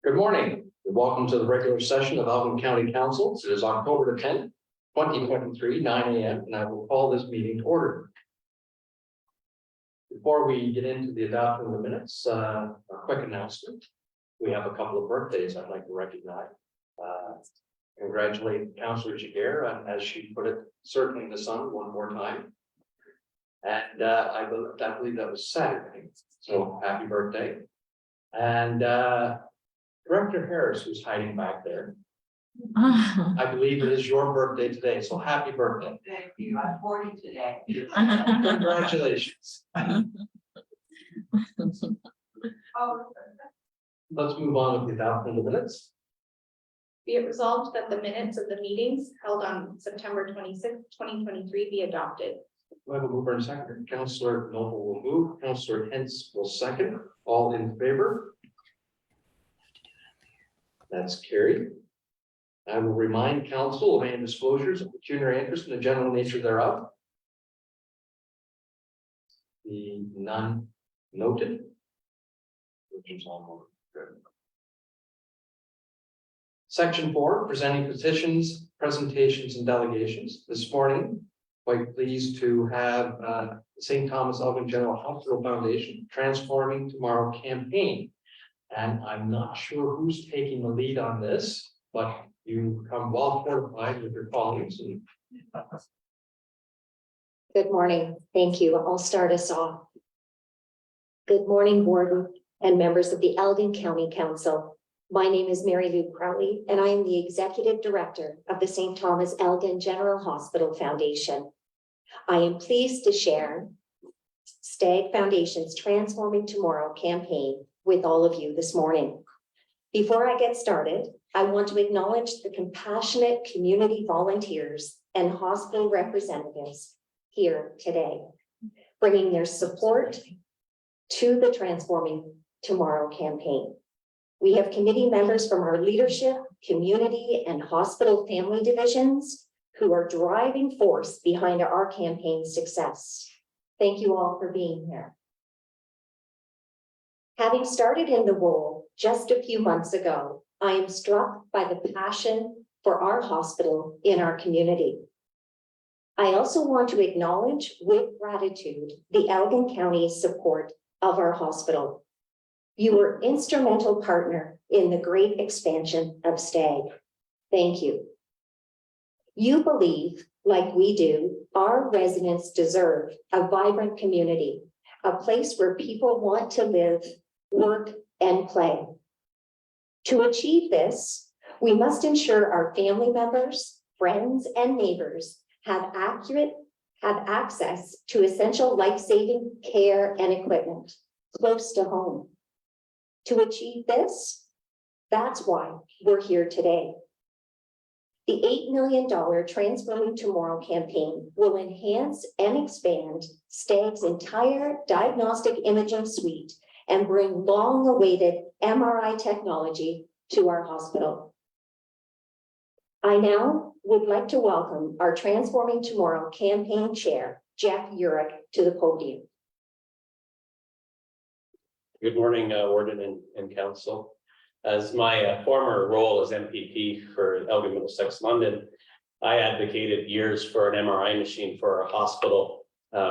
Good morning. Welcome to the regular session of Elgin County Council. It is October the 10th, 2023, 9 a.m. and I will call this meeting to order. Before we get into the adoption of the minutes, a quick announcement. We have a couple of birthdays I'd like to recognize. Congratulate Councillor Jaguar on, as she put it, circling the sun one more time. And I believe that was Saturday. So happy birthday. And Director Harris, who's hiding back there. I believe it is your birthday today, so happy birthday. Thank you. I'm 40 today. Congratulations. Oh, Let's move on with the adoption of the minutes. Be it resolved that the minutes of the meetings held on September 26th, 2023 be adopted. We have a mover and second. Councillor Noble will move. Councillor Hens will second. All in favor? That's carried. I will remind council of any disclosures of pecuniary interest in the general nature thereof. The none noted. Which is all good. Section 4, presenting petitions, presentations, and delegations. This morning, quite pleased to have the St. Thomas Elgin General Hospital Foundation Transforming Tomorrow campaign. And I'm not sure who's taking the lead on this, but you come well fortified with your colleagues. And Good morning. Thank you. I'll start us off. Good morning, Warden and members of the Elgin County Council. My name is Mary Lou Crowley, and I am the Executive Director of the St. Thomas Elgin General Hospital Foundation. I am pleased to share STAG Foundation's Transforming Tomorrow campaign with all of you this morning. Before I get started, I want to acknowledge the compassionate community volunteers and hospital representatives here today, bringing their support to the Transforming Tomorrow campaign. We have committee members from our leadership, community, and hospital family divisions who are driving force behind our campaign's success. Thank you all for being here. Having started in the role just a few months ago, I am struck by the passion for our hospital in our community. I also want to acknowledge with gratitude the Elgin County support of our hospital. You were instrumental partner in the great expansion of STAG. Thank you. You believe, like we do, our residents deserve a vibrant community, a place where people want to live, work, and play. To achieve this, we must ensure our family members, friends, and neighbors have access to essential life-saving care and equipment close to home. To achieve this, that's why we're here today. The $8 million Transforming Tomorrow campaign will enhance and expand STAG's entire diagnostic imaging suite and bring long-awaited MRI technology to our hospital. I now would like to welcome our Transforming Tomorrow campaign chair, Jeff Urich, to the podium. Good morning, Warden and Council. As my former role as MPP for Elgin Middlesex London, I advocated years for an MRI machine for our hospital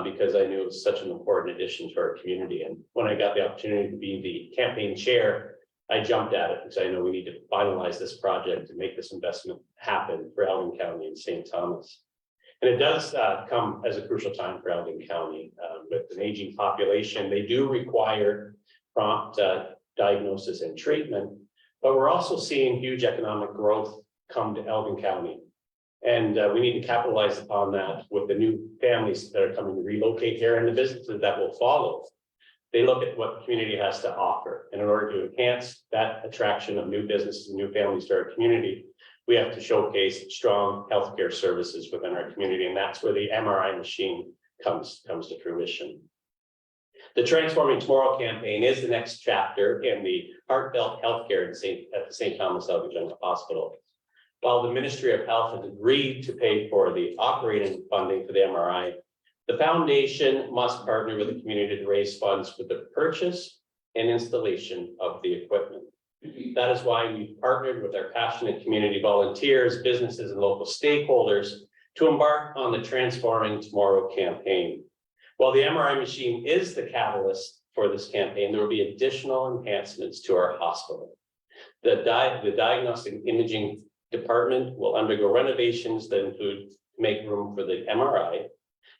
because I knew it was such an important addition to our community. And when I got the opportunity to be the campaign chair, I jumped at it because I know we need to finalize this project to make this investment happen for Elgin County and St. Thomas. And it does come as a crucial time for Elgin County. With an aging population, they do require prompt diagnosis and treatment, but we're also seeing huge economic growth come to Elgin County. And we need to capitalize upon that with the new families that are coming to relocate here and the businesses that will follow. They look at what the community has to offer. And in order to enhance that attraction of new businesses and new families to our community, we have to showcase strong healthcare services within our community. And that's where the MRI machine comes to fruition. The Transforming Tomorrow campaign is the next chapter in the heartfelt healthcare at the St. Thomas Elgin General Hospital. While the Ministry of Health has agreed to pay for the operating funding for the MRI, the foundation must partner with the community to raise funds for the purchase and installation of the equipment. That is why we partnered with our passionate community volunteers, businesses, and local stakeholders to embark on the Transforming Tomorrow campaign. While the MRI machine is the catalyst for this campaign, there will be additional enhancements to our hospital. The diagnostic imaging department will undergo renovations that include make room for the MRI,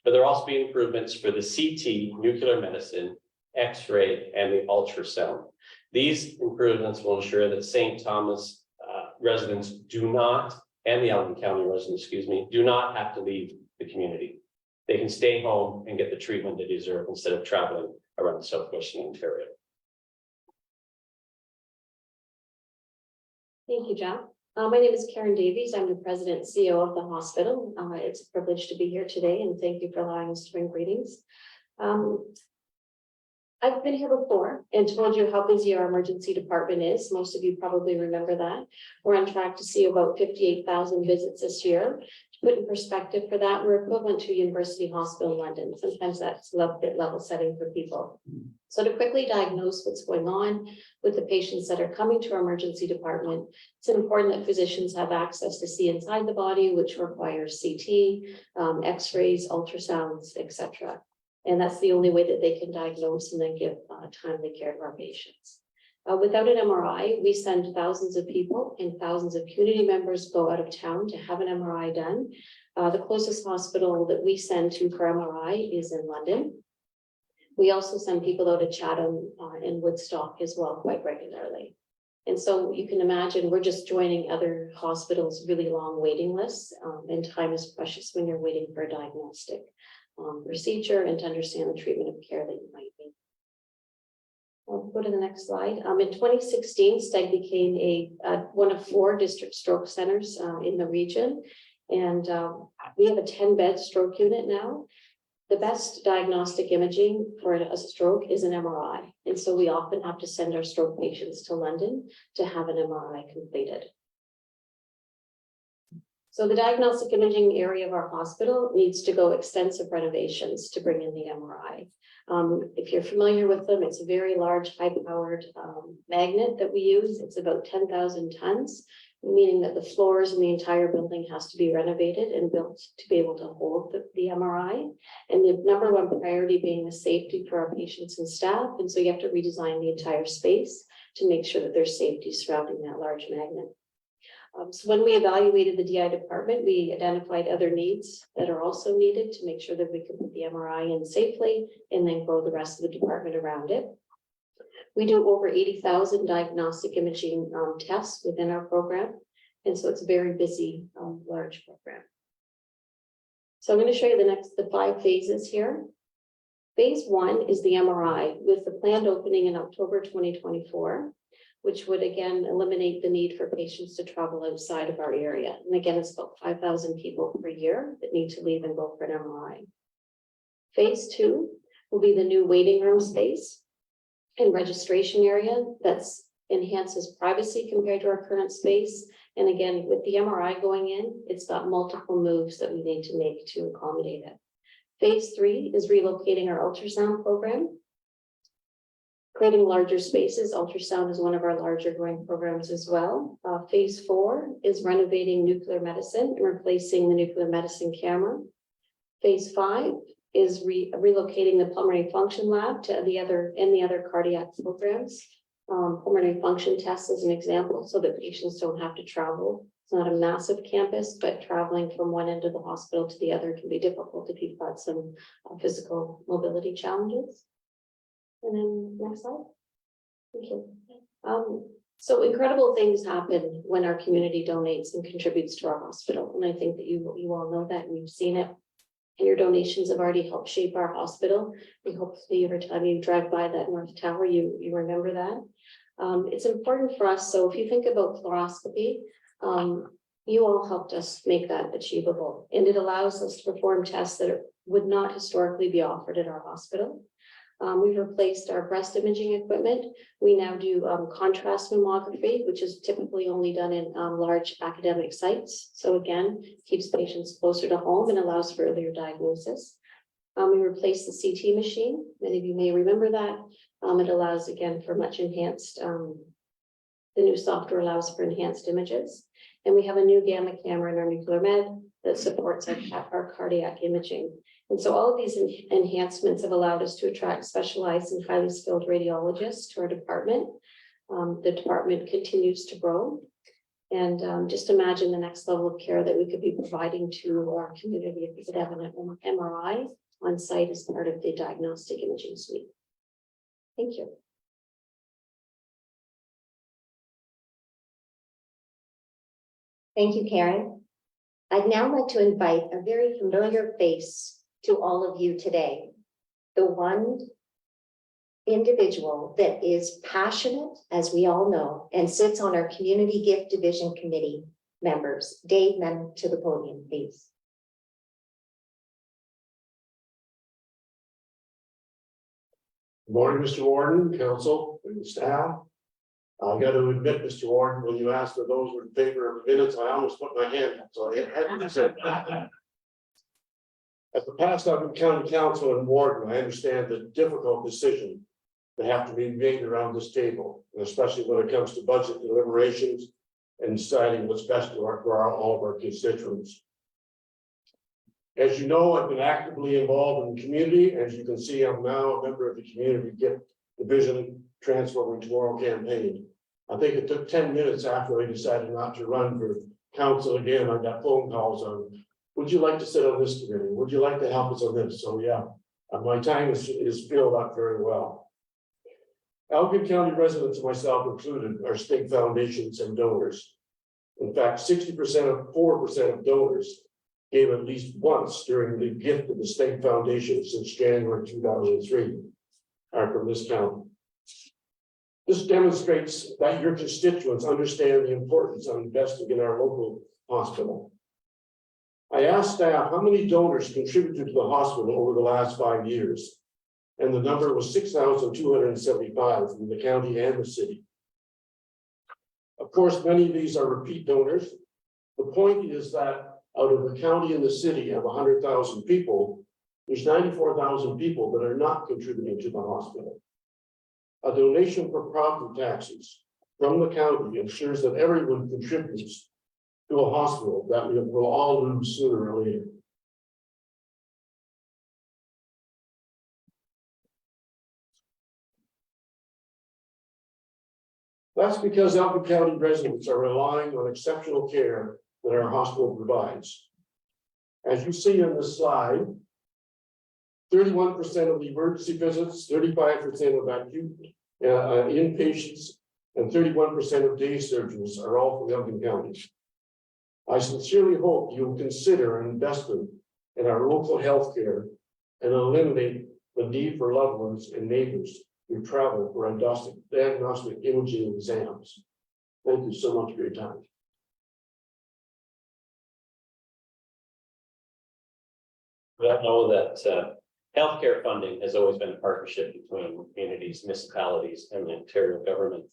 but there will also be improvements for the CT, nuclear medicine, X-ray, and the ultrasound. These improvements will ensure that St. Thomas residents do not, and the Elgin County residents, excuse me, do not have to leave the community. They can stay home and get the treatment they deserve instead of traveling around southwestern Ontario. Thank you, Jack. My name is Karen Davies. I'm the president and CEO of the hospital. It's a privilege to be here today, and thank you for allowing us to bring greetings. I've been here before and told you how busy our emergency department is. Most of you probably remember that. We're on track to see about 58,000 visits this year. To put in perspective for that, we're equivalent to University Hospital in London. Sometimes that's a bit level setting for people. So to quickly diagnose what's going on with the patients that are coming to our emergency department, it's important that physicians have access to see inside the body, which requires CT, X-rays, ultrasounds, etc. And that's the only way that they can diagnose and then give timely care to our patients. Without an MRI, we send thousands of people and thousands of community members go out of town to have an MRI done. The closest hospital that we send to for MRI is in London. We also send people out to Chatham and Woodstock as well quite regularly. And so you can imagine we're just joining other hospitals' really long waiting lists, and time is precious when you're waiting for a diagnostic procedure and to understand the treatment of care that you might need. I'll go to the next slide. In 2016, Steg became one of 4 district stroke centers in the region. And we have a 10-bed stroke unit now. The best diagnostic imaging for a stroke is an MRI. And so we often have to send our stroke patients to London to have an MRI completed. So the diagnostic imaging area of our hospital needs to go extensive renovations to bring in the MRI. If you're familiar with them, it's a very large, high-powered magnet that we use. It's about 10,000 tons, meaning that the floors in the entire building has to be renovated and built to be able to hold the MRI. And the number one priority being the safety for our patients and staff. And so you have to redesign the entire space to make sure that there's safety surrounding that large magnet. So when we evaluated the DI department, we identified other needs that are also needed to make sure that we can put the MRI in safely and then grow the rest of the department around it. We do over 80,000 diagnostic imaging tests within our program. And so it's a very busy, large program. So I'm going to show you the 5 phases here. Phase 1 is the MRI with the planned opening in October 2024. Which would again eliminate the need for patients to travel outside of our area. And again, it's about 5,000 people per year that need to leave and go for an MRI. Phase 2 will be the new waiting room space and registration area that's enhances privacy compared to our current space. And again, with the MRI going in, it's got multiple moves that we need to make to accommodate it. Phase 3 is relocating our ultrasound program. Creating larger spaces. Ultrasound is one of our larger growing programs as well. Phase 4 is renovating nuclear medicine and replacing the nuclear medicine camera. Phase 5 is relocating the pulmonary function lab to the other cardiac programs. Pulmonary function tests as an example, so that patients don't have to travel. It's not a massive campus, but traveling from one end of the hospital to the other can be difficult if you've got some physical mobility challenges. And then next slide. Thank you. So incredible things happen when our community donates and contributes to our hospital. And I think that you all know that and you've seen it. And your donations have already helped shape our hospital. We hope every time you drive by that North Tower, you remember that. It's important for us. So if you think about fluoroscopy, you all helped us make that achievable. And it allows us to perform tests that would not historically be offered at our hospital. We've replaced our breast imaging equipment. We now do contrast mammography, which is typically only done in large academic sites. So again, keeps patients closer to home and allows for earlier diagnosis. We replaced the CT machine. Many of you may remember that. It allows again for much enhanced The new software allows for enhanced images. And we have a new gamma camera in our nuclear med that supports our cardiac imaging. And so all of these enhancements have allowed us to attract specialized and highly skilled radiologists to our department. The department continues to grow. And just imagine the next level of care that we could be providing to our community if we could have an MRI on site as part of the diagnostic imaging suite. Thank you. Thank you, Karen. I'd now like to invite a very familiar face to all of you today. The one individual that is passionate, as we all know, and sits on our Community Gift Division Committee members. Dave, men to the podium, please. Good morning, Mr. Warden, council, and staff. I got to admit, Mr. Warden, when you asked if those were in favor of the minutes, I almost put my hand up, so I had to say. As the past Elgin County Council and Warden, I understand the difficult decision that have to be made around this table, and especially when it comes to budget deliberations and deciding what's best for all of our constituents. As you know, I've been actively involved in the community. As you can see, I'm now a member of the Community Gift Division Transforming Tomorrow campaign. I think it took 10 minutes after I decided not to run for council again. I got phone calls on, would you like to sit on this committee? Would you like to help us on this? So yeah, my time is filled up very well. Elgin County residents and myself included are state foundations and donors. In fact, 4% of donors gave at least once during the gift of the state foundation since January 2003 are from this county. This demonstrates that your constituents understand the importance of investing in our local hospital. I asked staff how many donors contributed to the hospital over the last 5 years, and the number was 6,275 from the county and the city. Of course, many of these are repeat donors. The point is that out of the county and the city of 100,000 people, there's 94,000 people that are not contributing to the hospital. A donation for property taxes from the county ensures that everyone contributes to a hospital that we will all lose sooner or later. That's because Elgin County residents are relying on exceptional care that our hospital provides. As you see on this slide, 31% of the emergency visits, 35% of acute inpatients, and 31% of day surgeries are all from Elgin County. I sincerely hope you will consider an investment in our local health care and eliminate the need for loved ones and neighbors who travel for diagnostic imaging exams. Thank you so much for your time. We all know that healthcare funding has always been a partnership between communities, municipalities, and the Ontario government.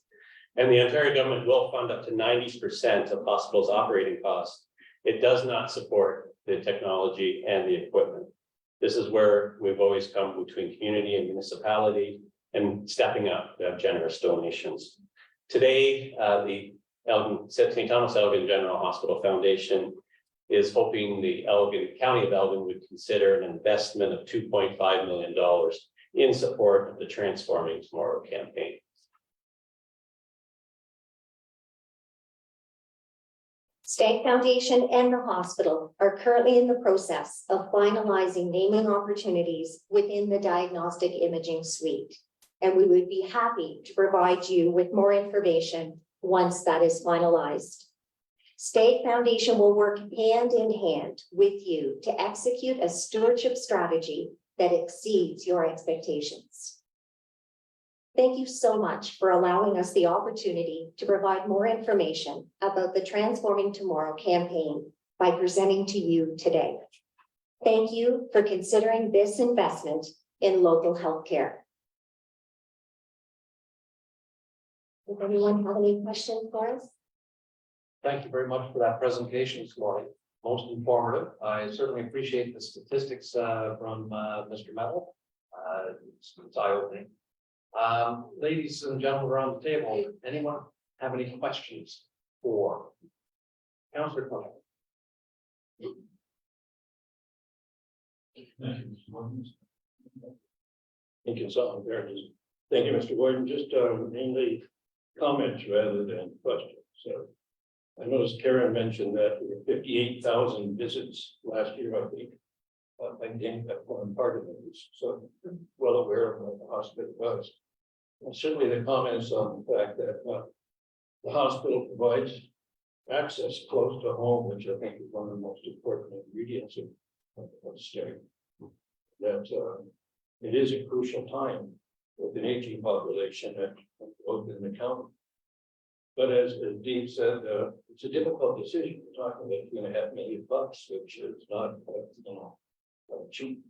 And the Ontario government will fund up to 90% of hospitals' operating costs. It does not support the technology and the equipment. This is where we've always come between community and municipality and stepping up to have generous donations. Today, the St. Thomas Elgin General Hospital Foundation is hoping the County of Elgin would consider an investment of $2.5 million in support of the Transforming Tomorrow campaign. State Foundation and the hospital are currently in the process of finalizing naming opportunities within the diagnostic imaging suite. And we would be happy to provide you with more information once that is finalized. State Foundation will work hand in hand with you to execute a stewardship strategy that exceeds your expectations. Thank you so much for allowing us the opportunity to provide more information about the Transforming Tomorrow campaign by presenting to you today. Thank you for considering this investment in local healthcare. Does anyone have any questions for us? Thank you very much for that presentation this morning. Most informative. I certainly appreciate the statistics from Mr. Mettle. It's eye-opening. Ladies and gentlemen around the table, anyone have any questions for Councillor Cronin? Think it's on there. Thank you, Mr. Gordon. Just mainly comments rather than questions. So I noticed Karen mentioned that there were 58,000 visits last year, I think. I think that one part of it is so well aware of what the hospital does. And certainly the comments on the fact that the hospital provides access close to home, which I think is one of the most important ingredients of stay. That it is a crucial time with an aging population and both in the county. But as Dean said, it's a difficult decision. We're talking about $2.5 million, which is not, cheap.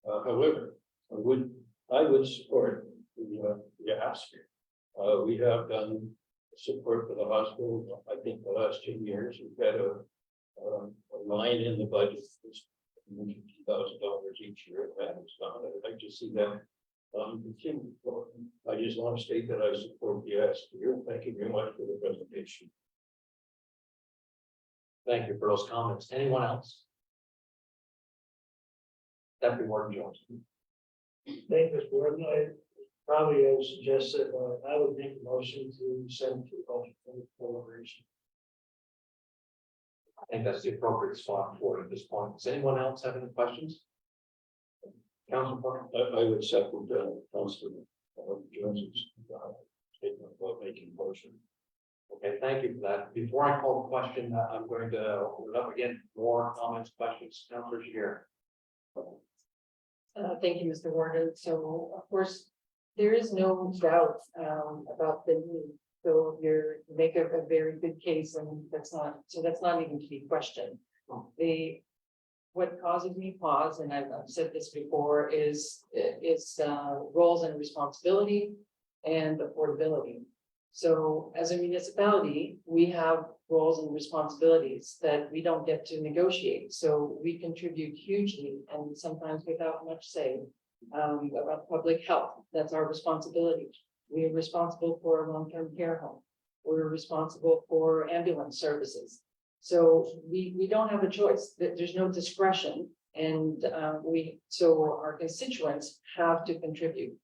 However, I would support the ask. We have done support for the hospital. I think the last 2 years, we've had a line in the budget. $2,000 each year. That is done. I'd like to see that continue. I just want to state that I support the ask here. Thank you very much for the presentation. Thank you for those comments. Anyone else? Deputy Warden Jones. Thank you, Mr. Gordon. I probably suggest that I would make a motion to send to budget for deliberation. I think that's the appropriate spot for it at this point. Does anyone else have any questions? Council Parker? I would second Councilor Jones's statement about making motion. Okay, thank you for that. Before I call the question, I'm going to open it up again. More comments, questions, Councilor here. Thank you, Mr. Warden. So, of course, there is no doubt about the need. So you make a very good case, and that's not even to be questioned. What causes me pause, and I've said this before, is roles and responsibility and affordability. So as a municipality, we have roles and responsibilities that we don't get to negotiate. So we contribute hugely and sometimes without much say about public health. That's our responsibility. We are responsible for a long-term care home. We're responsible for ambulance services. So we don't have a choice. There's no discretion, and so our constituents have to contribute.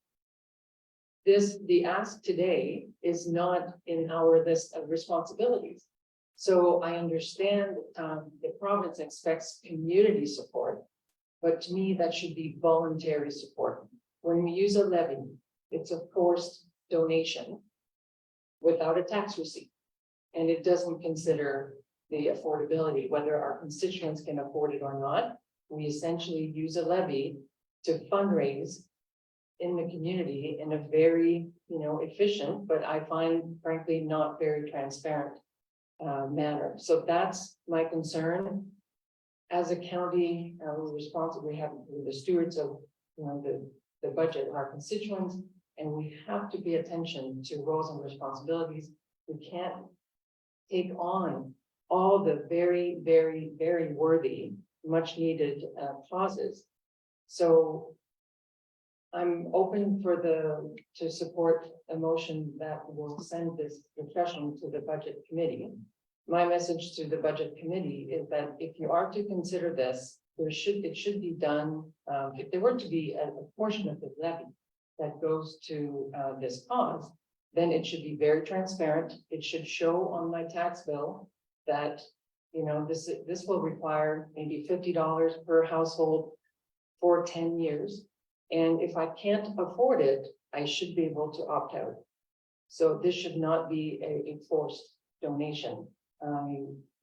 The ask today is not in our list of responsibilities. So I understand the province expects community support, but to me that should be voluntary support. When we use a levy, it's a forced donation without a tax receipt, and it doesn't consider the affordability, whether our constituents can afford it or not. We essentially use a levy to fundraise in the community in a very, efficient, but I find frankly not very transparent manner. So that's my concern. As a county, we're responsible. We have the stewards of the budget of our constituents, and we have to pay attention to roles and responsibilities. We can't take on all the very, very, very worthy, much needed causes. So I'm open to support a motion that will send this discussion to the budget committee. My message to the budget committee is that if you are to consider this, it should be done. If there were to be a portion of the levy that goes to this cause, then it should be very transparent. It should show on my tax bill that this will require maybe $50 per household for 10 years. And if I can't afford it, I should be able to opt out. So this should not be a forced donation.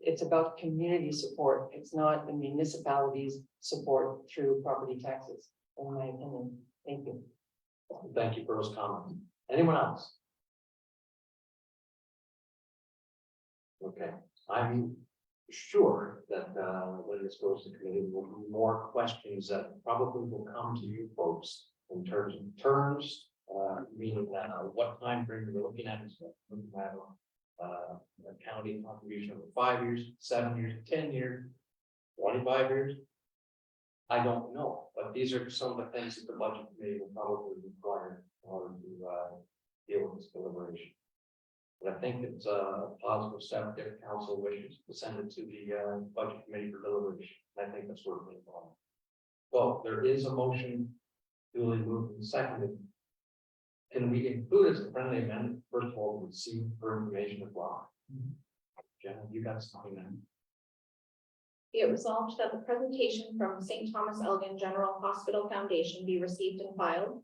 It's about community support. It's not the municipality's support through property taxes, in my opinion. Thank you. Thank you for those comments. Anyone else? Okay, I'm sure that when this goes to committee, there will be more questions that probably will come to you folks in terms of terms, meaning that what time frame we're looking at is looking at a county contribution over 5 years, 7 years, 10 years, 25 years. I don't know, but these are some of the things that the budget committee will probably require in order to deal with this deliberation. But I think it's a positive step if council wishes to send it to the budget committee for deliberation. I think that's worth it. Well, there is a motion duly moved and seconded. Can we include as a friendly amendment, first of all, receive for information as well? Jen, you got something then? Be it resolved that the presentation from St. Thomas Elgin General Hospital Foundation be received and filed.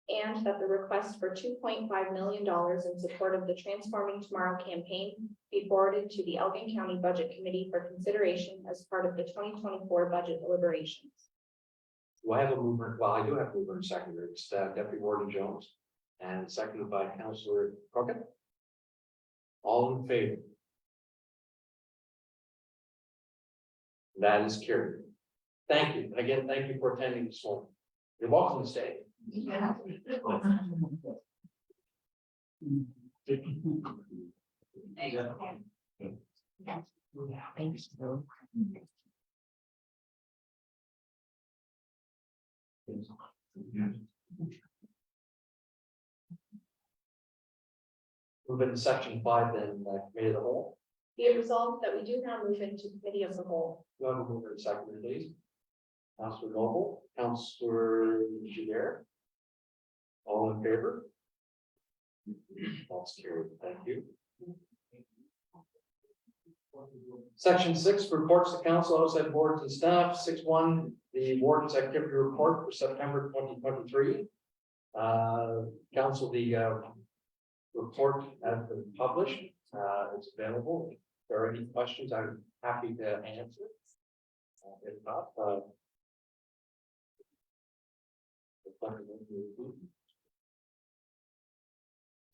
And that the request for $2.5 million in support of the Transforming Tomorrow campaign be forwarded to the Elgin County Budget Committee for consideration as part of the 2024 budget deliberations. Do I have a mover? Well, I do have a mover and seconder. It's Deputy Warden Jones and seconded by Councillor Crockett. All in favor? That is carried. Thank you. Again, thank you for attending this morning. You're welcome to stay. Yeah. Thanks. Move into section 5 then, committee of the whole. Be it resolved that we do now move into committee of the whole. Do I have a mover and seconder, please? Councillor Noble, Councillor Jiguer. All in favor? That's carried. Thank you. Section 6, reports to council, outside boards and staff. 6.1, the warden's activity report for September 2023. Council, the report has been published. It's available. If there are any questions, I'm happy to answer. If not,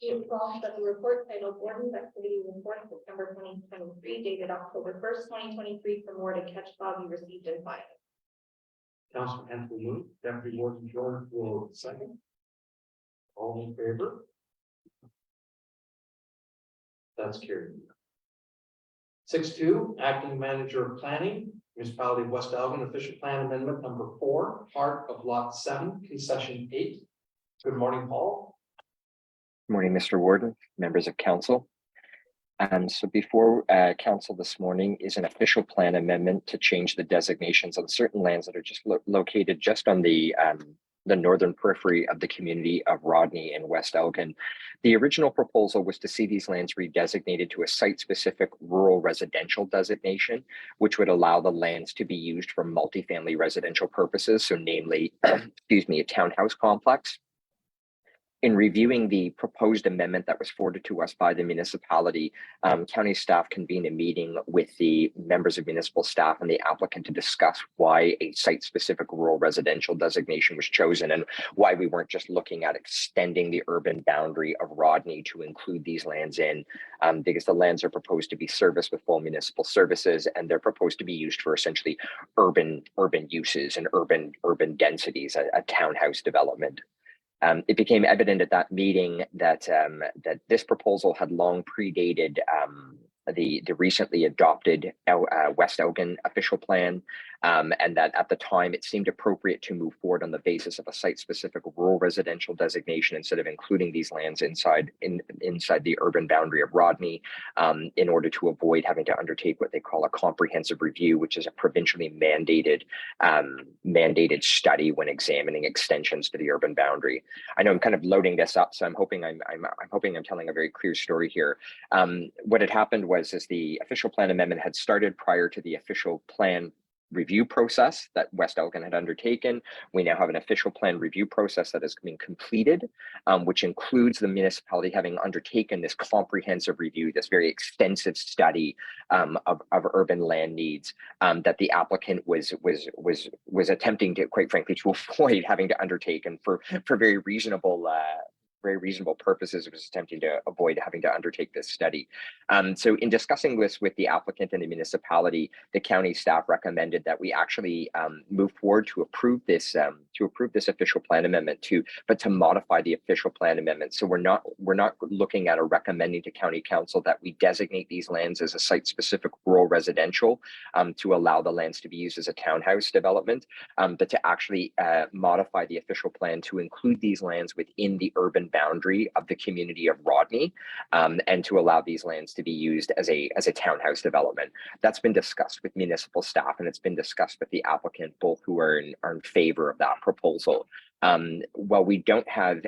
Be it resolved that the report titled Warden's Activity Report September 2023 dated October 1st, 2023 from Warden Ketchbaugh be received and filed. Councilor Hensley move, Deputy Warden George will second. All in favor? That's carried. 6.2, acting manager of planning, municipality of West Elgin, official plan amendment number 4, part of lot 7, concession 8. Good morning, Paul. Morning, Mr. Warden, members of council. So before council this morning is an official plan amendment to change the designations on certain lands that are just located just on the northern periphery of the community of Rodney in West Elgin. The original proposal was to see these lands redesignated to a site-specific rural residential designation, which would allow the lands to be used for multifamily residential purposes, so namely, excuse me, a townhouse complex. In reviewing the proposed amendment that was forwarded to us by the municipality, county staff convened a meeting with the members of municipal staff and the applicant to discuss why a site-specific rural residential designation was chosen and why we weren't just looking at extending the urban boundary of Rodney to include these lands in, because the lands are proposed to be serviced with full municipal services, and they're proposed to be used for essentially urban uses and urban densities, a townhouse development. It became evident at that meeting that that this proposal had long predated the recently adopted West Elgin official plan, and that at the time it seemed appropriate to move forward on the basis of a site-specific rural residential designation instead of including these lands inside the urban boundary of Rodney, in order to avoid having to undertake what they call a comprehensive review, which is a provincially mandated study when examining extensions to the urban boundary. I know I'm kind of loading this up, so I'm hoping I'm telling a very clear story here. What had happened was the official plan amendment had started prior to the official plan review process that West Elgin had undertaken. We now have an official plan review process that has been completed, which includes the municipality having undertaken this comprehensive review, this very extensive study of urban land needs that the applicant was attempting to, quite frankly, to avoid having to undertake, and for very reasonable purposes, it was attempting to avoid having to undertake this study. So in discussing this with the applicant and the municipality, the county staff recommended that we actually move forward to approve this official plan amendment but to modify the official plan amendment. So we're not looking at or recommending to county council that we designate these lands as a site-specific rural residential to allow the lands to be used as a townhouse development, but to actually modify the official plan to include these lands within the urban urban boundary of the community of Rodney, and to allow these lands to be used as a townhouse development. That's been discussed with municipal staff, and it's been discussed with the applicant, both who are in favor of that proposal. While we don't have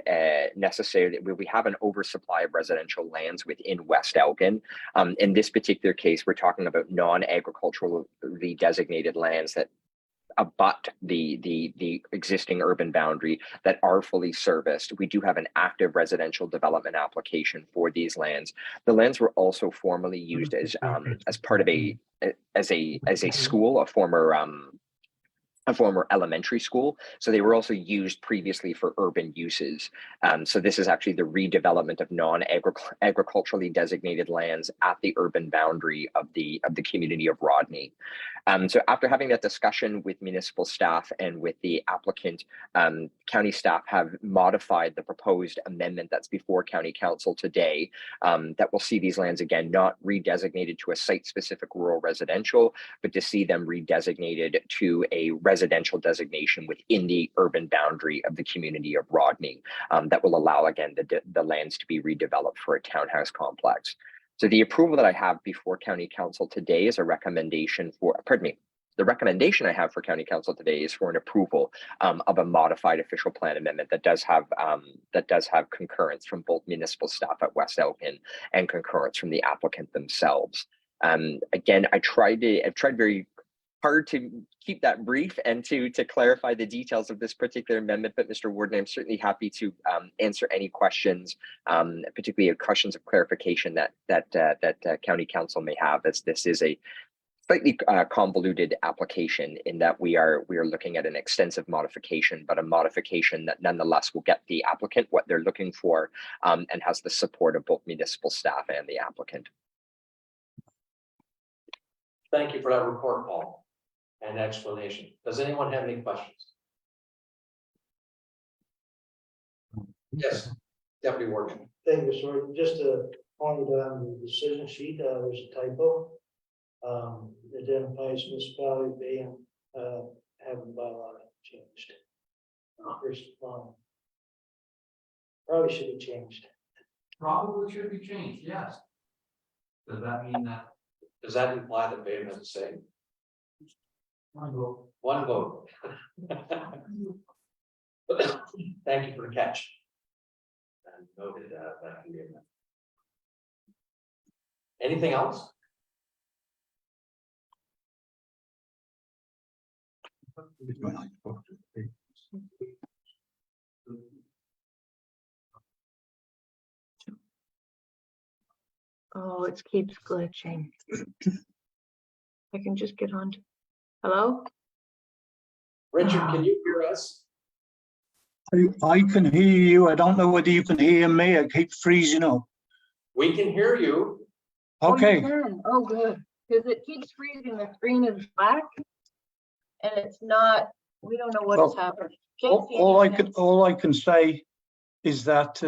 necessarily, we have an oversupply of residential lands within West Elgin. In this particular case, we're talking about non-agriculturally designated lands that abut the existing urban boundary that are fully serviced. We do have an active residential development application for these lands. The lands were also formerly used as part of a school, a former elementary school. So they were also used previously for urban uses. So this is actually the redevelopment of non-agriculturally designated lands at the urban boundary of the community of Rodney. So after having that discussion with municipal staff and with the applicant, county staff have modified the proposed amendment that's before county council today, that will see these lands again not redesignated to a site-specific rural residential, but to see them redesignated to a residential designation within the urban boundary of the community of Rodney. That will allow, again, the lands to be redeveloped for a townhouse complex. So the approval that I have before county council today is a recommendation for, the recommendation I have for county council today is for an approval of a modified official plan amendment that does have concurrence from both municipal staff at West Elgin and concurrence from the applicant themselves. Again, I've tried very hard to keep that brief and to clarify the details of this particular amendment, but Mr. Warden, I'm certainly happy to answer any questions, particularly questions of clarification that county council may have, as this is a slightly convoluted application in that we are looking at an extensive modification, but a modification that nonetheless will get the applicant what they're looking for, and has the support of both municipal staff and the applicant. Thank you for that report, Paul, and explanation. Does anyone have any questions? Yes, Deputy Warden. Thank you, sir. Just to point on the decision sheet, there's a typo. Identifies municipality being, having bylaw changed. First line. Probably should have changed. Probably should be changed, yes. Does that mean that? Does that imply that Bayham has a say? One vote. One vote. Thank you for the catch. And noted that can be amended. Anything else? Oh, it keeps glitching. I can just get on to, hello? Richard, can you hear us? I can hear you. I don't know whether you can hear me. I keep freezing up. We can hear you. Okay. Oh, good, because it keeps freezing. The screen is black. And it's not, we don't know what's happening. All I can say is that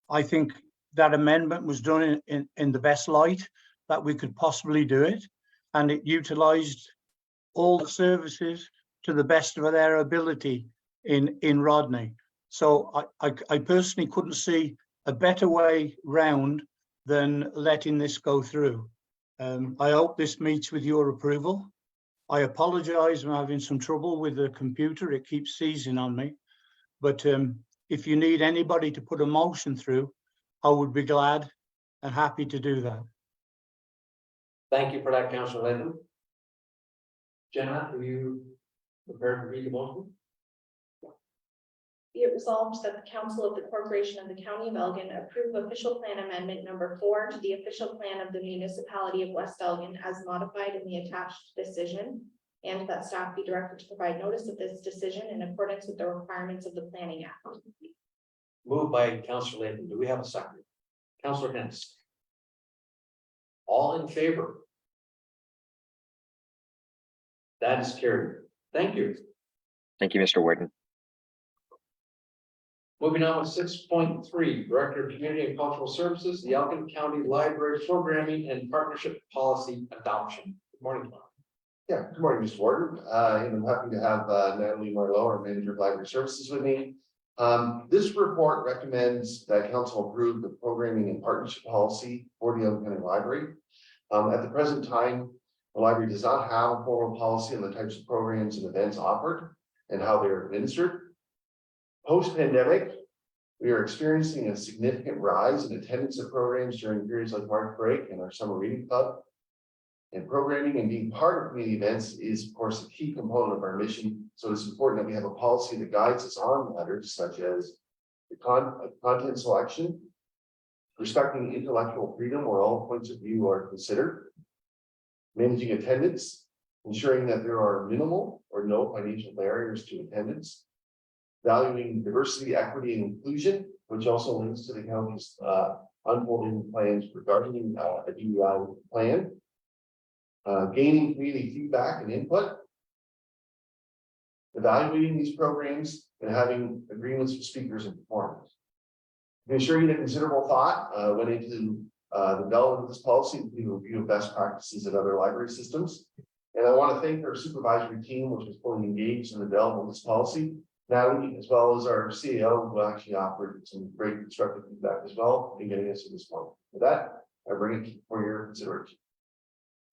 I think that amendment was done in the best light that we could possibly do it, and it utilized all the services to the best of their ability in Rodney. So I personally couldn't see a better way round than letting this go through. I hope this meets with your approval. I apologize, I'm having some trouble with the computer. It keeps seizing on me. But if you need anybody to put a motion through, I would be glad and happy to do that. Thank you for that, Councillor Latham. Jenna, are you prepared to read the motion? Be it resolved that the Council of the Corporation of the County of Elgin approve official plan amendment number 4 to the official plan of the municipality of West Elgin as modified in the attached decision, and that staff be directed to provide notice of this decision in accordance with the requirements of the Planning Act. Moved by Councillor Latham. Do we have a second? Councillor Hens. All in favor? That is carried. Thank you. Thank you, Mr. Warden. Moving on with 6.3, Director of Community and Cultural Services, the Elgin County Library Programming and Partnership Policy Adoption. Good morning, Tom. Yeah, good morning, Mr. Warden. And I'm happy to have Natalie Marlowe, our Manager of Library Services, with me. This report recommends that council approve the programming and partnership policy for the Elgin County Library. At the present time, the library does not have a formal policy on the types of programs and events offered and how they are administered. Post-pandemic, we are experiencing a significant rise in attendance of programs during periods like March break and our summer reading club. And programming and being part of community events is, of course, a key component of our mission. So it's important that we have a policy that guides us on matters such as the content selection, respecting intellectual freedom where all points of view are considered, managing attendance, ensuring that there are minimal or no financial barriers to attendance, valuing diversity, equity, and inclusion, which also links to the county's unfolding plans regarding a DEI plan, gaining community feedback and input, evaluating these programs, and having agreements with speakers and performers. I can assure you that considerable thought went into the development of this policy, including review of best practices at other library systems. And I want to thank our supervisory team, which was fully engaged in the development of this policy. Natalie, as well as our CEO, who actually offered some great constructive feedback as well in getting us to this point. With that, I bring it for your consideration.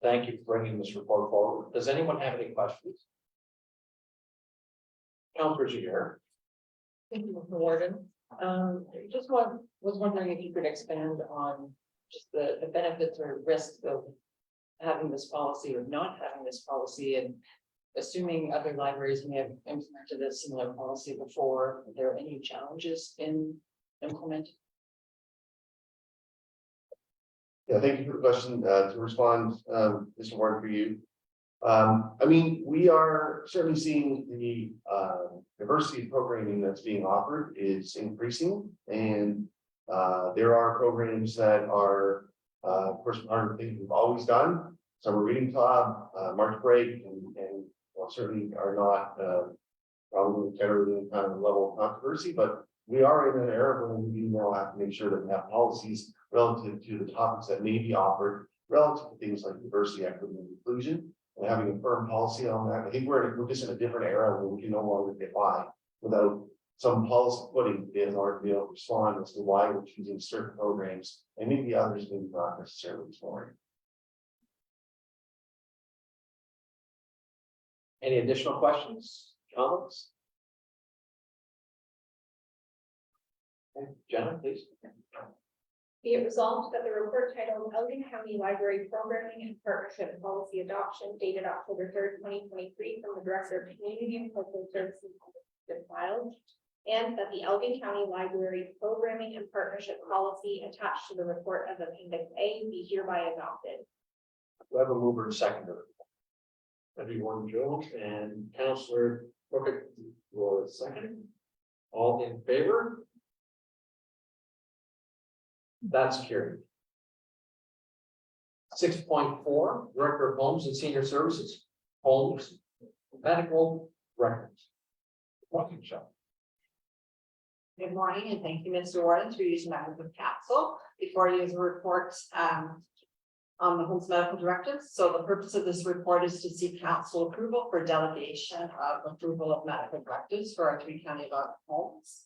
Thank you for bringing this report forward. Does anyone have any questions? Councilor Jiguer. Thank you, Mr. Warden. Was wondering if you could expand on just the benefits or risks of having this policy or not having this policy, and assuming other libraries may have implemented a similar policy before, are there any challenges in implementing? Yeah, thank you for the question. To respond, Mr. Warren, for you. I mean, we are certainly seeing the diversity of programming that's being offered is increasing, and there are programs that are, of course, part of things we've always done. Summer reading club, March break, and well, certainly are not probably generating kind of level of controversy, but we are in an era when we now have to make sure that we have policies relative to the topics that may be offered, relative to things like diversity, equity, and inclusion, and having a firm policy on that. I think we're just in a different era where we can no longer get by without some policy footing in order to be able to respond as to why we're choosing certain programs and maybe others maybe not necessarily exploring. Any additional questions, comments? Okay, Jenna, please. Be it resolved that the report titled Elgin County Library Programming and Partnership Policy Adoption dated October 3rd, 2023 from the Director of Community and Cultural Services been filed, and that the Elgin County Library Programming and Partnership Policy attached to the report as Appendix A be hereby adopted. We have a mover and seconder. Everyone Jones and Councillor Crooked was second. All in favor? That's carried. 6.4, Director of Homes and Senior Services, Homes, Medical Records. Walking shop. Good morning, and thank you, Mr. Warden, for using members of council. Before you is a report on the Homes Medical Directives. So the purpose of this report is to seek council approval for delegation of approval of medical directives for our 3 county homes.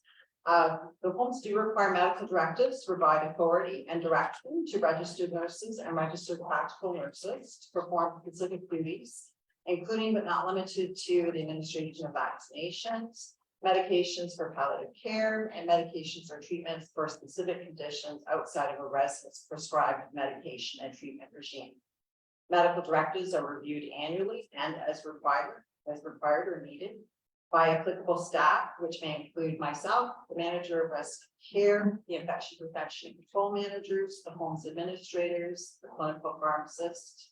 The homes do require medical directives to provide authority and direction to registered nurses and registered practical nurses to perform specific duties, including but not limited to the administration of vaccinations, medications for palliative care, and medications or treatments for specific conditions outside of a resident's prescribed medication and treatment regime. Medical directives are reviewed annually and as required or needed by applicable staff, which may include myself, the manager of risk care, the infection prevention and control managers, the homes administrators, the clinical pharmacist,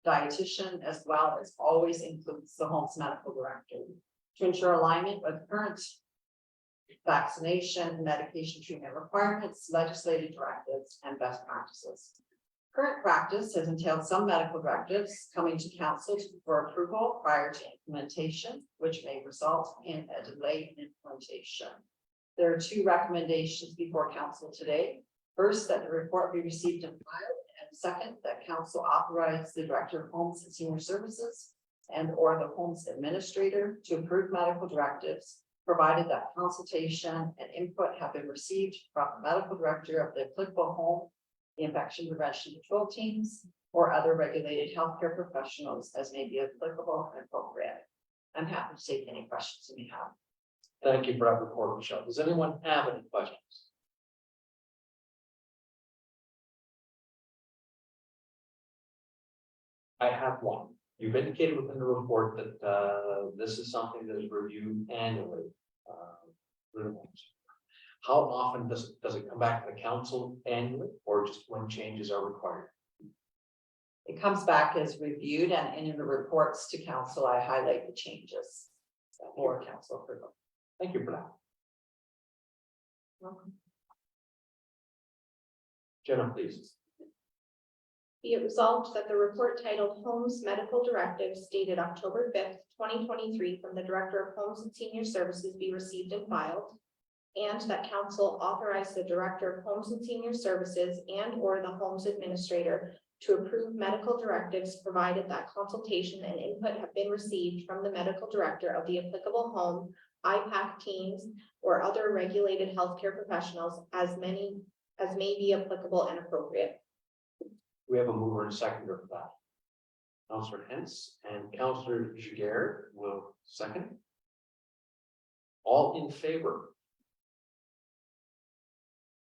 dietitian, as well as always includes the homes medical director, to ensure alignment with current vaccination and medication treatment requirements, legislative directives, and best practices. Current practice has entailed some medical directives coming to council for approval prior to implementation, which may result in a delay in implementation. There are 2 recommendations before council today. First, that the report be received and filed, and second, that council authorize the Director of Homes and Senior Services and or the Homes Administrator to approve medical directives provided that consultation and input have been received from the medical director of the applicable home, the infection prevention control teams, or other regulated healthcare professionals as may be applicable and appropriate. I'm happy to take any questions you may have. Thank you for that report, Michelle. Does anyone have any questions? I have one. You've indicated within the report that this is something that is reviewed annually. How often does it come back to the council annually, or just when changes are required? It comes back as reviewed, and in the reports to council, I highlight the changes for council approval. Thank you for that. Jenna, please. Be it resolved that the report titled Homes Medical Directives dated October 5th, 2023 from the Director of Homes and Senior Services be received and filed. And that council authorize the Director of Homes and Senior Services and or the Homes Administrator to approve medical directives provided that consultation and input have been received from the medical director of the applicable home, IPAC teams, or other regulated healthcare professionals as may be applicable and appropriate. We have a mover and seconder for that. Councillor Hens and Councillor Giguere will second. All in favor?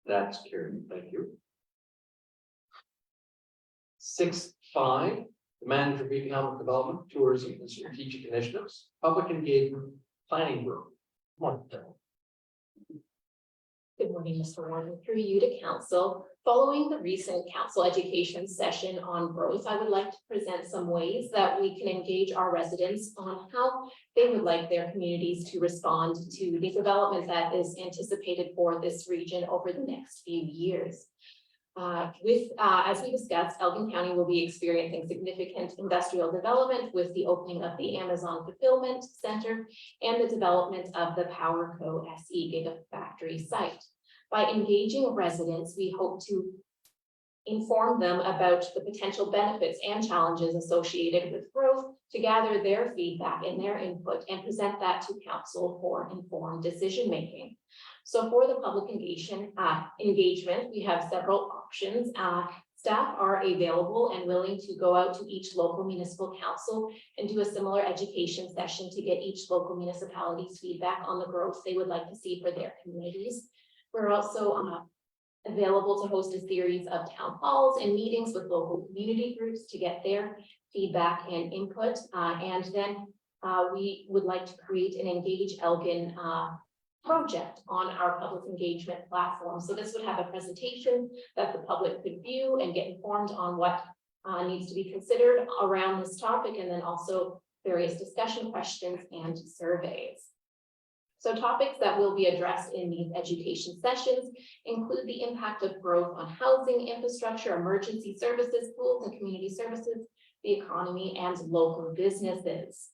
That's carried. Thank you. 6.5, the Manager of Economic Development, Tourism and Strategic Initiatives, Public Engagement Planning Group. Good morning, Mr. Warden. Through you to council. Following the recent council education session on growth, I would like to present some ways that we can engage our residents on how they would like their communities to respond to the development that is anticipated for this region over the next few years. As we discussed, Elgin County will be experiencing significant industrial development with the opening of the Amazon Fulfillment Center and the development of the PowerCo SE Gigafactory site. By engaging residents, we hope to inform them about the potential benefits and challenges associated with growth, to gather their feedback and their input and present that to council for informed decision making. So for the public engagement, we have several options. Staff are available and willing to go out to each local municipal council and do a similar education session to get each local municipality's feedback on the growth they would like to see for their communities. We're also available to host a series of town halls and meetings with local community groups to get their feedback and input. And then we would like to create an Engage Elgin project on our public engagement platform. So this would have a presentation that the public could view and get informed on what needs to be considered around this topic, and then also various discussion questions and surveys. So topics that will be addressed in these education sessions include the impact of growth on housing, infrastructure, emergency services, schools and community services, the economy, and local businesses.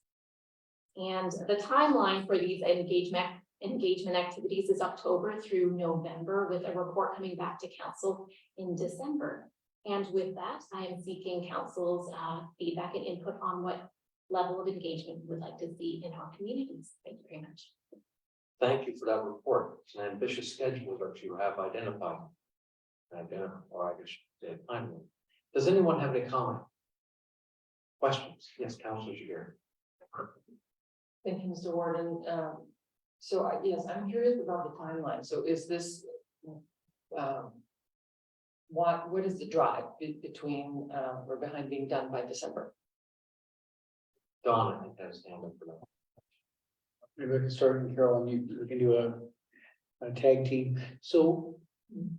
And the timeline for these engagement activities is October through November, with a report coming back to council in December. And with that, I am seeking council's feedback and input on what level of engagement we would like to see in our communities. Thank you very much. Thank you for that report. It's an ambitious schedule that you have identified. Or I guess the timeline. Does anyone have any comment? Questions? Yes, Councillor Giguere. Thank you, Mr. Warden. Yes, I'm curious about the timeline. So is this, what is the drive between, or behind being done by December? Don, I think that's stand up for that. Maybe I can start, and Carol, and you can do a tag team. So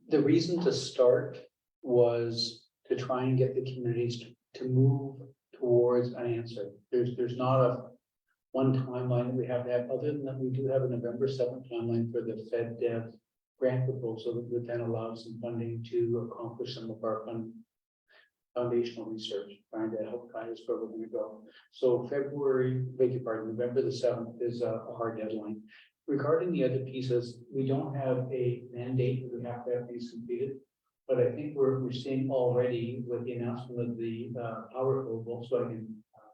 the reason to start was to try and get the communities to move towards an answer. There's not a one timeline that we have to have, other than that we do have a November 7th timeline for the FedDev grant proposal that would then allow some funding to accomplish some of our foundational research, trying to help guide us where we're going to go. So November the 7th is a hard deadline. Regarding the other pieces, we don't have a mandate that we have to have these completed, but I think we're seeing already with the announcement of the PowerCo Volkswagen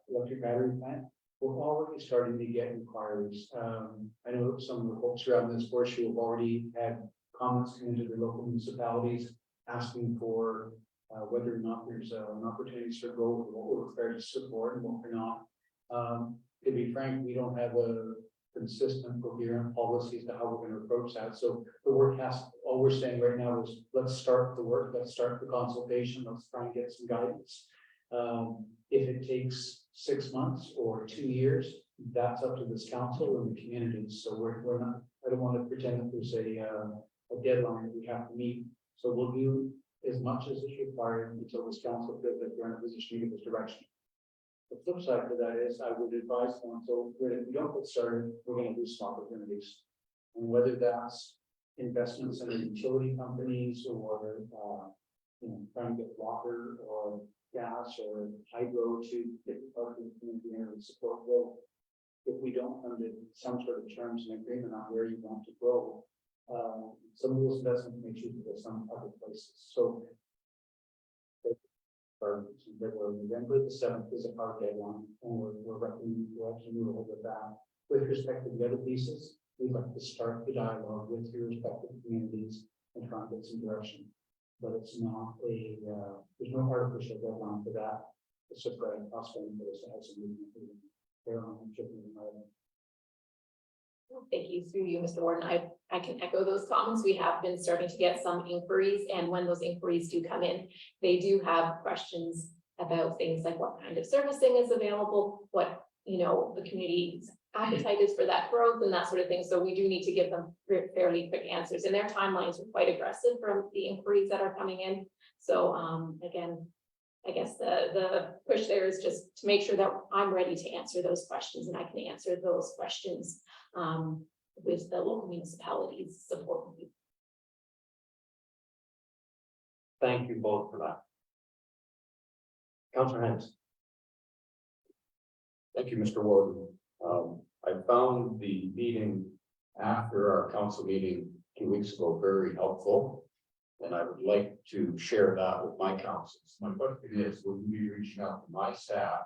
electric battery plant, We're already starting to get inquiries. I know some of the folks around this horseshoe have already had comments coming into their local municipalities asking for whether or not there's an opportunity for growth, what we're prepared to support and what we're not. To be frank, we don't have a consistent coherent policy as to how we're going to approach that. So the work all we're saying right now is let's start the work, let's start the consultation, let's try and get some guidance. If it takes 6 months or 2 years, that's up to this council and the communities. So we're not, I don't want to pretend that there's a deadline that we have to meet. So we'll do as much as is required until this council feels that we're in a position to give this direction. The flip side to that is I would advise council that if we don't get started, we're going to lose some opportunities. And whether that's investments in utility companies or, trying to get water or gas or hydro to get part of the community and support growth. If we don't come to some sort of terms and agreement on where you want to grow, some of those investments may choose to go some other places. So November the 7th is a hard deadline, and we're recommending to actually move ahead with that. With respect to the other pieces, we'd like to start the dialogue with your respective communities and try and get some direction. But it's not there's no artificial deadline for that. It's just a possibility for us to have some movement. Thank you, through you, Mr. Warden. I can echo those comments. We have been starting to get some inquiries, and when those inquiries do come in, they do have questions about things like what kind of servicing is available, what, the community's appetite is for that growth and that sort of thing. So we do need to give them fairly quick answers, and their timelines are quite aggressive from the inquiries that are coming in. So again, I guess the push there is just to make sure that I'm ready to answer those questions, and I can answer those questions with the local municipalities supporting me. Thank you both for that. Councilor Hens. Thank you, Mr. Warden. I found the meeting after our council meeting 2 weeks ago very helpful, and I would like to share that with my councils. My question is, will you be reaching out to my staff,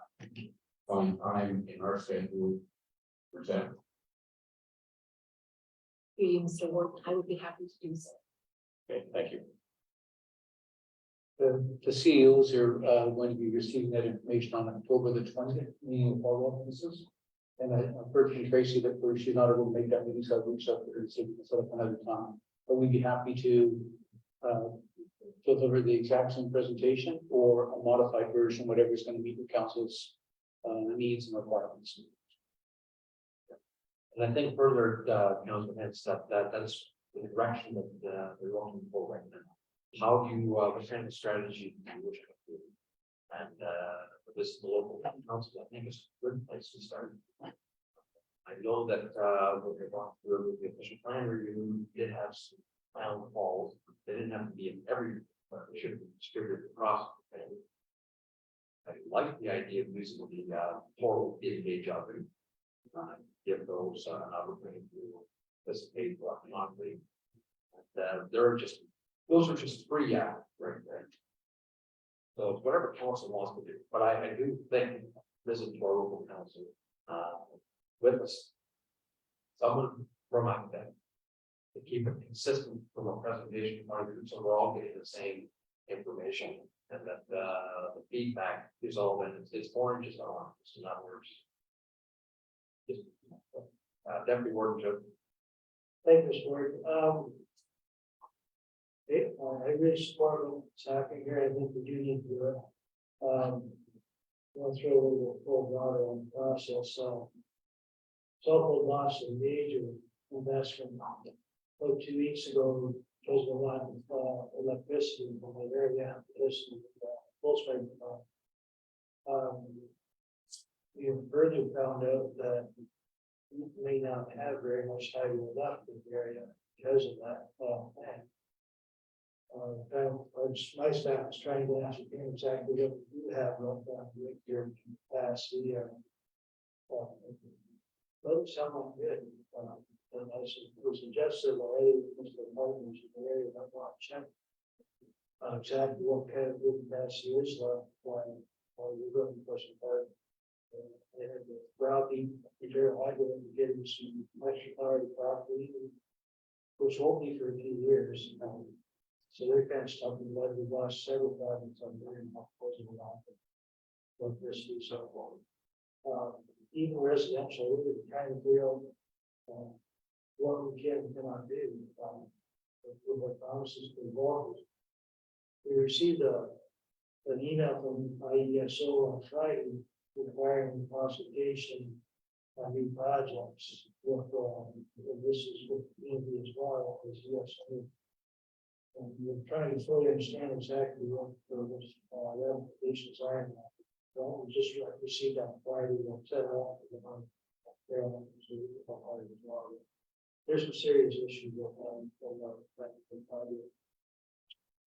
find time in our schedule, present? You, Mr. Warden, I would be happy to do so. Okay, thank you. The CEOs are going to be receiving that information on October the 20th, meeting of all offices. And I've heard from Tracy that she's not able to make that meeting, so I'll reach out to her and see if we can set up another time. But we'd be happy to deliver the exact same presentation or a modified version, whatever is going to meet the council's needs and requirements. And I think further, Councilor Hens, that is the direction that we're looking for right now. How do you present the strategy you wish to do? And for this local council, I think it's a good place to start. I know that when we walked through the official plan review, did have some final calls. They didn't have to be in every, but they should have been distributed across the thing. I like the idea of using the portal in-page of it. Give those an opportunity to participate electronically. And those are just free out right there. So it's whatever council wants to do, but I do think visit to our local council with us. Someone remind them to keep it consistent from a presentation point of view, so we're all getting the same information, and that the feedback is all that it's orange is orange, it's not words. Deputy Warden Joe. Thank you, Mr. Ward. I really support what's happening here. I think we do need to go through a little full throttle on the process. So lost a major investment. About 2 weeks ago, there was a lot of electricity from the area. Full spring. We have further found out that we may not have very much hydro left in the area because of that. My staff is trying to ascertain exactly what we do have left with your capacity. Those sound good. And as it was suggested already, Mr. Martin, in the area that want to check exactly what kind of good capacity is left while you're looking for some part. And probably, I go and get him some extra clarity properly. Which won't be for a few years. So they're kind of stuck in what we've lost several projects on there and not closing it off. But this is so long. Even residential, we're trying to feel what we can and cannot do. With what promises to involve. We received an email from IESO on Friday requiring consultation on new projects with, and this is with community as well as ESO. And we're trying to fully understand exactly what those ramifications are. Well, we just received that Friday, we'll set it off for the month. There's some serious issues with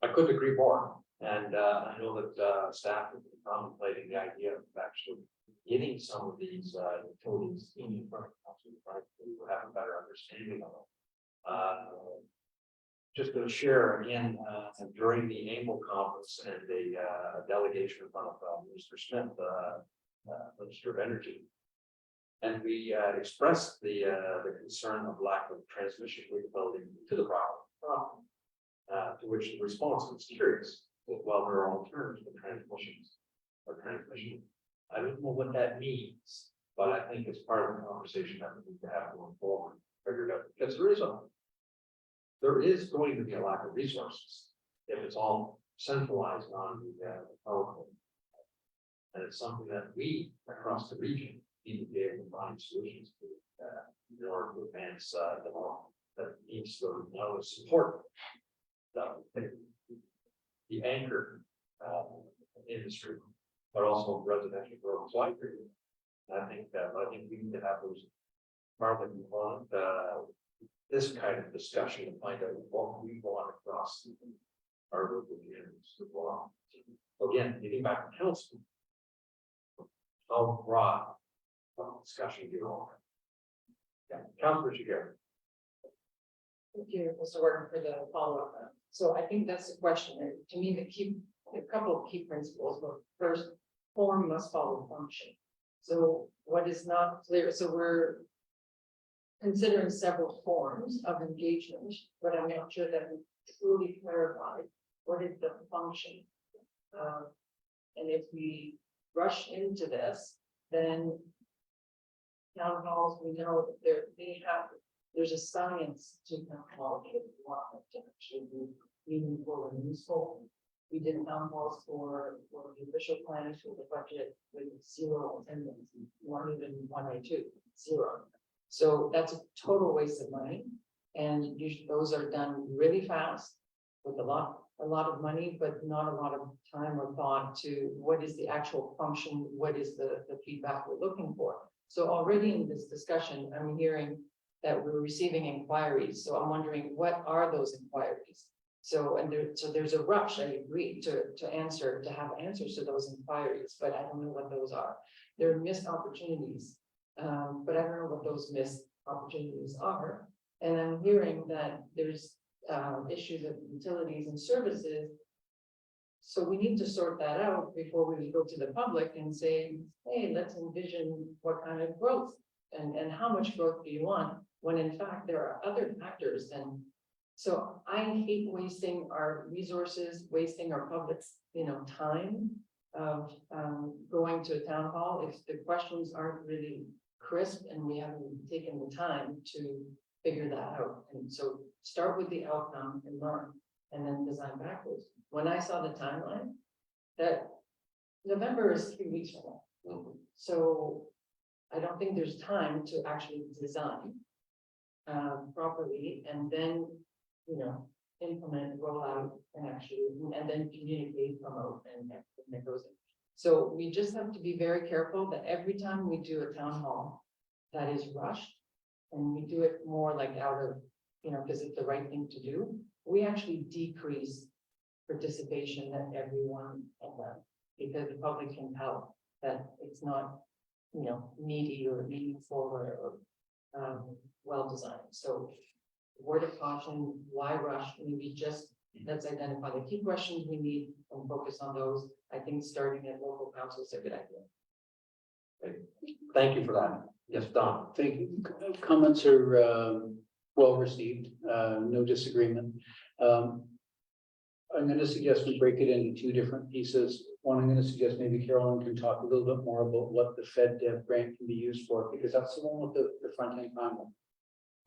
I couldn't agree more, and I know that staff have been contemplating the idea of actually getting some of these utilities in front of council, right, to have a better understanding of them. Just to share again, during the annual conference and the delegation in front of Mr. Smith, Minister of Energy. And we expressed the concern of lack of transmission capability to the property. To which the response was curious, well, there are alternatives to transmissions or transmission. I don't know what that means, but I think it's part of the conversation that we need to have going forward, figured out, because there is going to be a lack of resources if it's all centralized on the power plant. And it's something that we across the region need to be able to find solutions to in order to advance development that needs to not only support the anchor industry, but also residential growth. So I agree. I think we need to have those partly on this kind of discussion to find out what we want across our local communities as well. Again, getting back to council, how broad discussion you on. Yeah, Councilor Shigeru. Thank you, Mr. Warden, for the follow-up. So I think that's the question. And to me, a couple of key principles were first, form must follow function. So what is not clear, so we're considering several forms of engagement, but I'm not sure that we truly clarified what is the function. And if we rush into this, then town halls, we know that there's a science to town hall if you want it to actually be meaningful and useful. We did town halls for the official planners for the budget with 0 attendance, not even 1 or 2, 0. So that's a total waste of money. And usually those are done really fast with a lot of money, but not a lot of time or thought to what is the actual function, what is the feedback we're looking for. So already in this discussion, I'm hearing that we're receiving inquiries. So I'm wondering, what are those inquiries? So, there's a rush, I agree, to have answers to those inquiries, but I don't know what those are. There are missed opportunities, but I don't know what those missed opportunities are. And I'm hearing that there's issues of utilities and services. So we need to sort that out before we go to the public and say, hey, let's envision what kind of growth and how much growth do you want, when in fact there are other factors. And so I hate wasting our resources, wasting our public's, time of going to a town hall if the questions aren't really crisp and we haven't taken the time to figure that out. And so start with the outcome and learn, and then design backwards. When I saw the timeline, that November is 3 weeks from now. So I don't think there's time to actually design properly and then, implement, roll out and then communicate, promote and that goes in. So we just have to be very careful that every time we do a town hall that is rushed and we do it more like out of, because it's the right thing to do, we actually decrease participation at everyone of them, because the public can tell that it's not, meaty or meaningful or well designed. So word of caution, why rush? Maybe just let's identify the key questions we need and focus on those. I think starting at local council is a good idea. Thank you for that. Yes, Don. Thank you. Comments are well received, no disagreement. I'm going to suggest we break it into two different pieces. One, I'm going to suggest maybe Carolyn can talk a little bit more about what the FedDev grant can be used for, because that's the one with the front end timeline.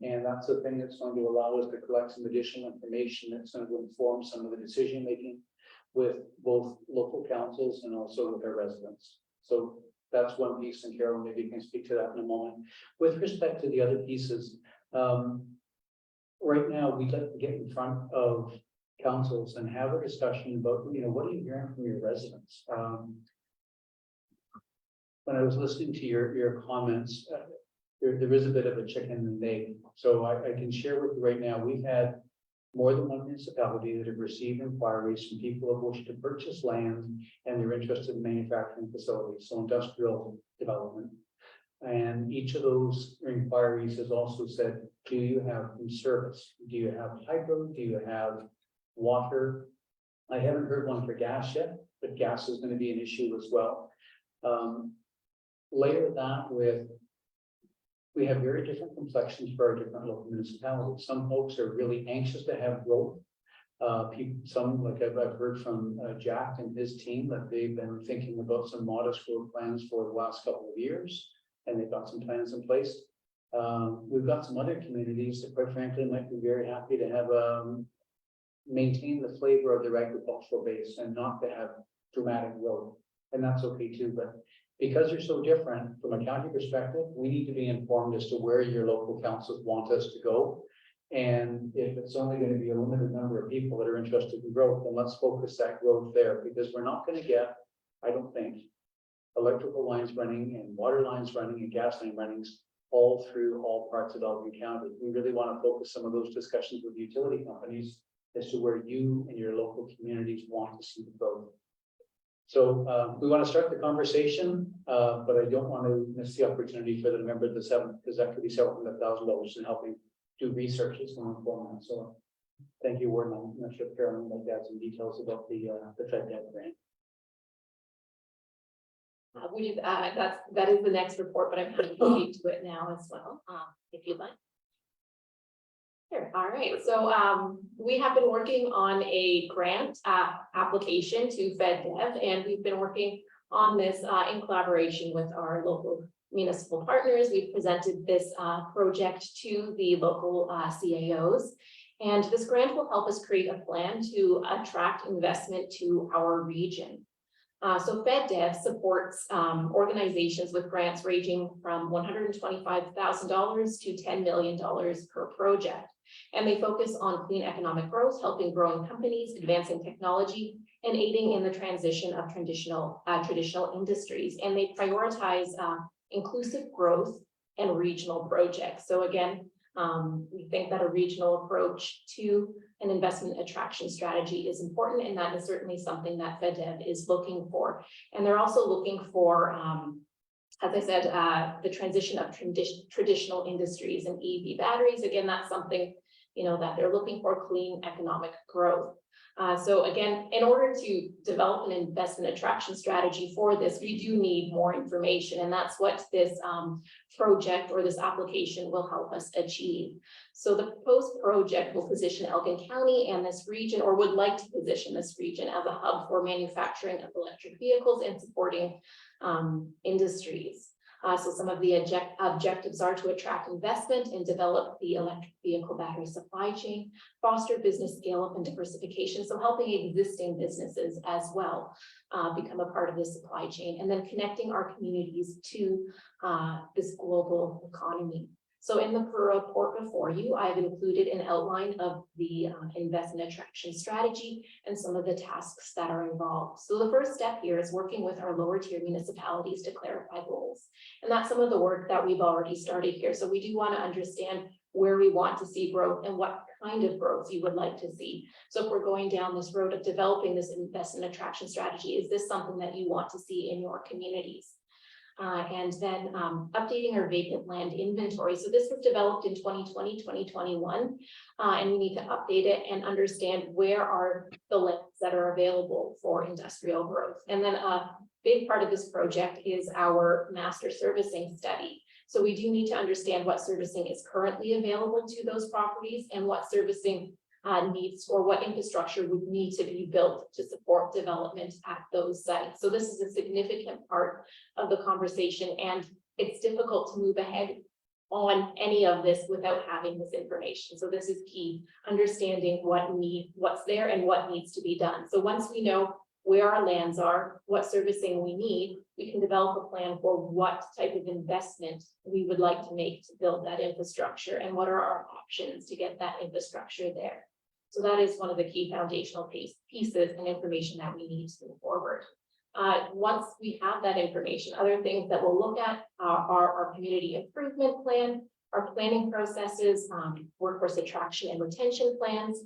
And that's the thing that's going to allow us to collect some additional information that's going to inform some of the decision making with both local councils and also with our residents. So that's one piece, and Carolyn maybe can speak to that in a moment. With respect to the other pieces, right now we'd like to get in front of councils and have a discussion about, what are you hearing from your residents? When I was listening to your comments, there is a bit of a chicken and egg. So I can share with you right now, we've had more than one municipality that have received inquiries from people who wish to purchase land and they're interested in manufacturing facilities, so industrial development. And each of those inquiries has also said, do you have service? Do you have hydro? Do you have water? I haven't heard one for gas yet, but gas is going to be an issue as well. Layer that with, we have very different complexions for our different local municipalities. Some folks are really anxious to have growth. Some, like I've heard from Jack and his team, that they've been thinking about some modest growth plans for the last couple of years, and they've got some plans in place. We've got some other communities that, quite frankly, might be very happy to have maintain the flavor of their agricultural base and not to have dramatic growth, and that's okay too. But because they're so different from a county perspective, we need to be informed as to where your local councils want us to go. And if it's only going to be a limited number of people that are interested in growth, then let's focus that growth there, because we're not going to get, I don't think, electrical lines running and water lines running and gas line runnings all through all parts of Elgin County. We really want to focus some of those discussions with utility companies as to where you and your local communities want to see the growth. So we want to start the conversation, but I don't want to miss the opportunity for the member of the seventh, because that could be several $100,000 in helping do research that's going forward. So thank you, Warden. I'm not sure if Carolyn would like to add some details about the FedDev grant. That is the next report, but I'm happy to speak to it now as well, if you'd like. Sure. All right, so we have been working on a grant application to FedDev, and we've been working on this in collaboration with our local municipal partners. We've presented this project to the local CAOs, and this grant will help us create a plan to attract investment to our region. So FedDev supports organizations with grants ranging from $125,000 to $10 million per project. And they focus on clean economic growth, helping growing companies, advancing technology, and aiding in the transition of traditional industries. And they prioritize inclusive growth and regional projects. So again, we think that a regional approach to an investment attraction strategy is important, and that is certainly something that FedDev is looking for. And they're also looking for, as I said, the transition of traditional industries and EV batteries. Again, that's something, that they're looking for, clean economic growth. So again, in order to develop an investment attraction strategy for this, we do need more information, and that's what this project or this application will help us achieve. So the proposed project will position Elgin County and this region, or would like to position this region as a hub for manufacturing of electric vehicles and supporting industries. So some of the objectives are to attract investment and develop the electric vehicle battery supply chain, foster business scale up and diversification, so helping existing businesses as well become a part of the supply chain, and then connecting our communities to this global economy. So in the report before you, I've included an outline of the investment attraction strategy and some of the tasks that are involved. So the first step here is working with our lower tier municipalities to clarify goals. And that's some of the work that we've already started here. So we do want to understand where we want to see growth and what kind of growth you would like to see. So if we're going down this road of developing this investment attraction strategy, is this something that you want to see in your communities? And then updating our vacant land inventory. So this was developed in 2020, 2021. And we need to update it and understand where are the lands that are available for industrial growth. And then a big part of this project is our master servicing study. So we do need to understand what servicing is currently available to those properties and what servicing needs or what infrastructure would need to be built to support development at those sites. So this is a significant part of the conversation, and it's difficult to move ahead on any of this without having this information. So this is key, understanding what's there and what needs to be done. So once we know where our lands are, what servicing we need, we can develop a plan for what type of investment we would like to make to build that infrastructure and what are our options to get that infrastructure there. So that is one of the key foundational pieces and information that we need to move forward. Once we have that information, other things that we'll look at are our community improvement plan, our planning processes, workforce attraction and retention plans,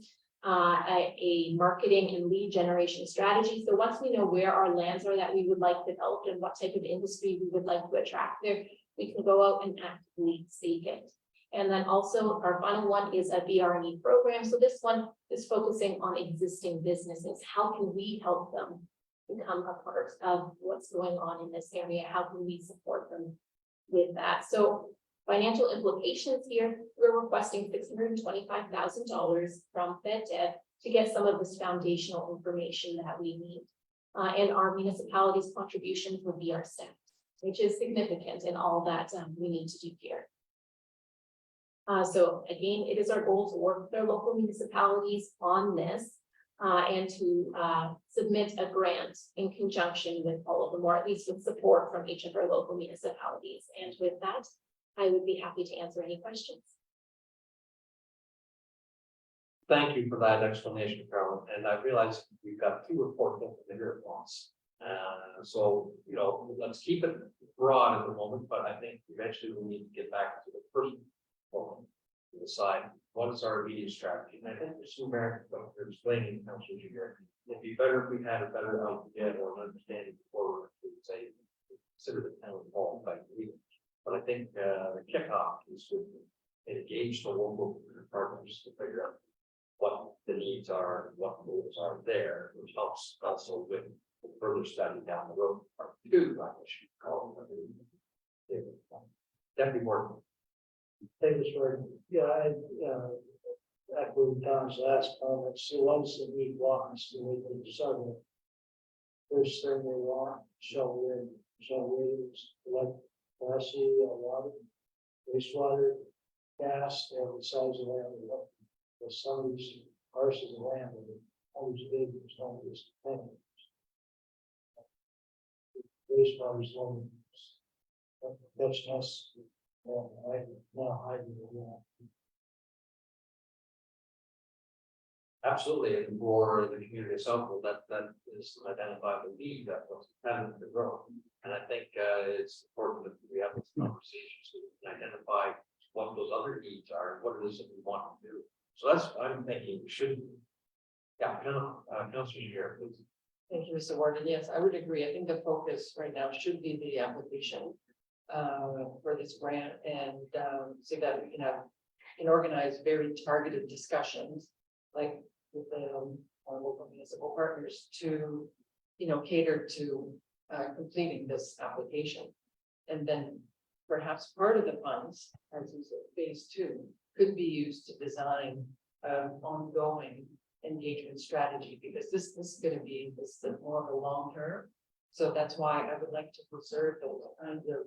a marketing and lead generation strategy. So once we know where our lands are that we would like developed and what type of industry we would like to attract there, we can go out and actively seek it. And then also our final one is a BRE program. So this one is focusing on existing businesses. How can we help them become a part of what's going on in this area? How can we support them with that? So financial implications here, we're requesting $625,000 from FedDev to get some of this foundational information that we need. And our municipalities' contributions would be our step, which is significant in all that we need to do here. So again, it is our goal to work with our local municipalities on this and to submit a grant in conjunction with all of them, or at least with support from each of our local municipalities. And with that, I would be happy to answer any questions. Thank you for that explanation, Carolyn. And I realize we've got two reports here at once. So, you know, let's keep it broad at the moment, but I think eventually we need to get back to the first one to decide what is our immediate strategy. And I think Mr. Mayor, for explaining Councilor Junior, it'd be better if we had a better idea or an understanding before we would say consider the town involved by meeting. But I think the kickoff is to engage the local partners to figure out what the needs are, what goals are there, which helps also with further study down the road. Part two, I should call it. Deputy Warden. Thank you, Mr. Yeah, I echo Tom's last comments. The ones that need lots, the way they decided. First thing they want, shovel like capacity, water, wastewater, gas, and the size of land. Some of these parcels of land are always big, it's not just 10. Wastewater is one. That's us. Absolutely, and for the community itself, well, that is an identifiable need that was having to grow. And I think it's important that we have this conversation so we can identify what those other needs are, and what it is that we want to do. So that's, I'm thinking, we should. Yeah, Councilor here, please. Thank you, Mr. Warden. Yes, I would agree. I think the focus right now should be the application for this grant, and so that we can organize very targeted discussions, like with our local municipal partners, to cater to completing this application. And then perhaps part of the funds, as you said, phase 2, could be used to design ongoing engagement strategy, because this is going to be more of a long term. So that's why I would like to preserve those kinds of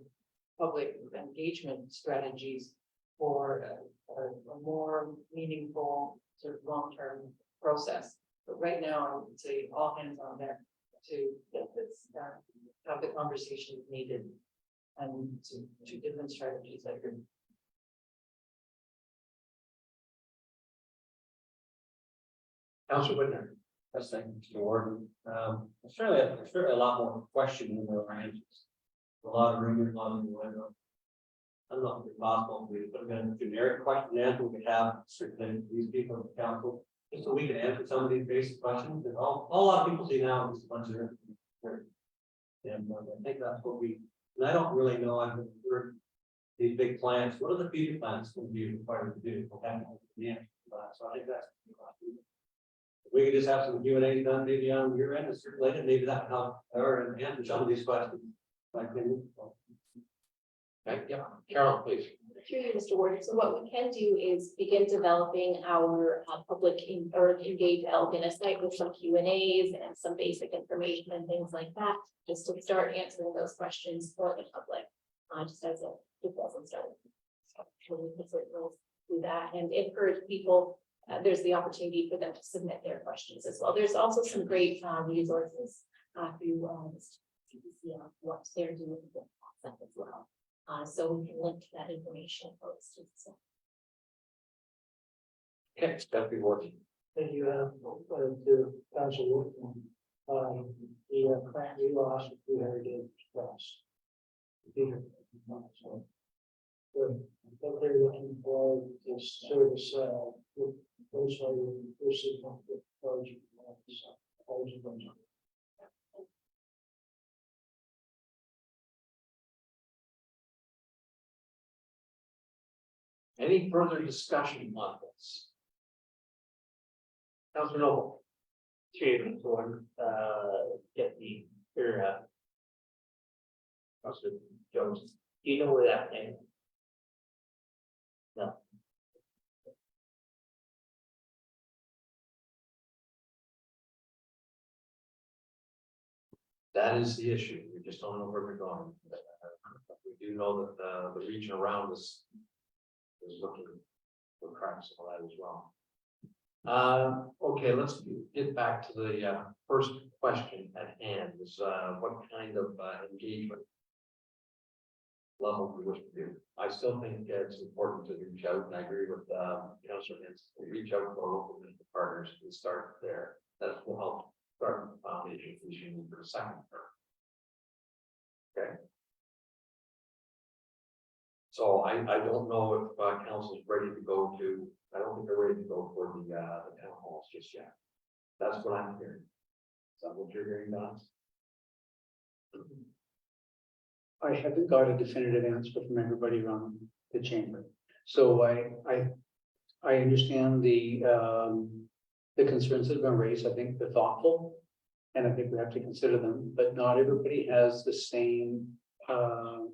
public engagement strategies for a more meaningful sort of long-term process. But right now, I would say all hands on deck to get this, have the conversations needed, and to different strategies that could. Councilor Whitner. Yes, thank you, Mr. Warden. Certainly a lot more questions than there are answers. A lot of rumors, a lot of window. I don't know if it's possible we put in a generic question and answer we could have certainly these people in the council, just so we can answer some of these basic questions. And all a lot of people see now is a bunch of information. And I think that's what we And I don't really know, I've heard these big plants, what are the feeder plants going to be required to do? We'll have to know the answer to that. So I think that's. We could just have some Q and A done maybe on your end and circulate it, maybe that would help, or answer some of these questions. Like, Okay, yeah, Carol, please. Through you, Mr. Warden. So what we can do is begin developing our or engage Elgin a site with some Q and As and some basic information and things like that, just to start answering those questions for the public. Just as it doesn't start. So we can certainly do that and encourage people. There's the opportunity for them to submit their questions as well. There's also some great resources through what they're doing with the concept as well. So we can link to that information posted. So. Okay, it's Deputy Warden. Thank you, to Council Wolfman. The plant we lost, we already did last. So, what they're looking for is service, those are versus the project. Any further discussion on this? Councilor Noble. Chairman, get the, Councilor Jones, do you know where that came? No. That is the issue. We just don't know where we're going. We do know that the region around us is looking for cracks and all that as well. Okay, let's get back to the first question at hand is what kind of engagement level we wish to do. I still think it's important to reach out, and I agree with Councilor Hintz, reach out to our local partners and start there. That will help start the foundation for the second term. Okay. So I don't know if council's ready to go to, I don't think they're ready to go for the town halls just yet. That's what I'm hearing. Is that what you're hearing, Don? I haven't got a definitive answer from everybody around the chamber. So I understand the concerns that have been raised. I think they're thoughtful. And I think we have to consider them, but not everybody has the same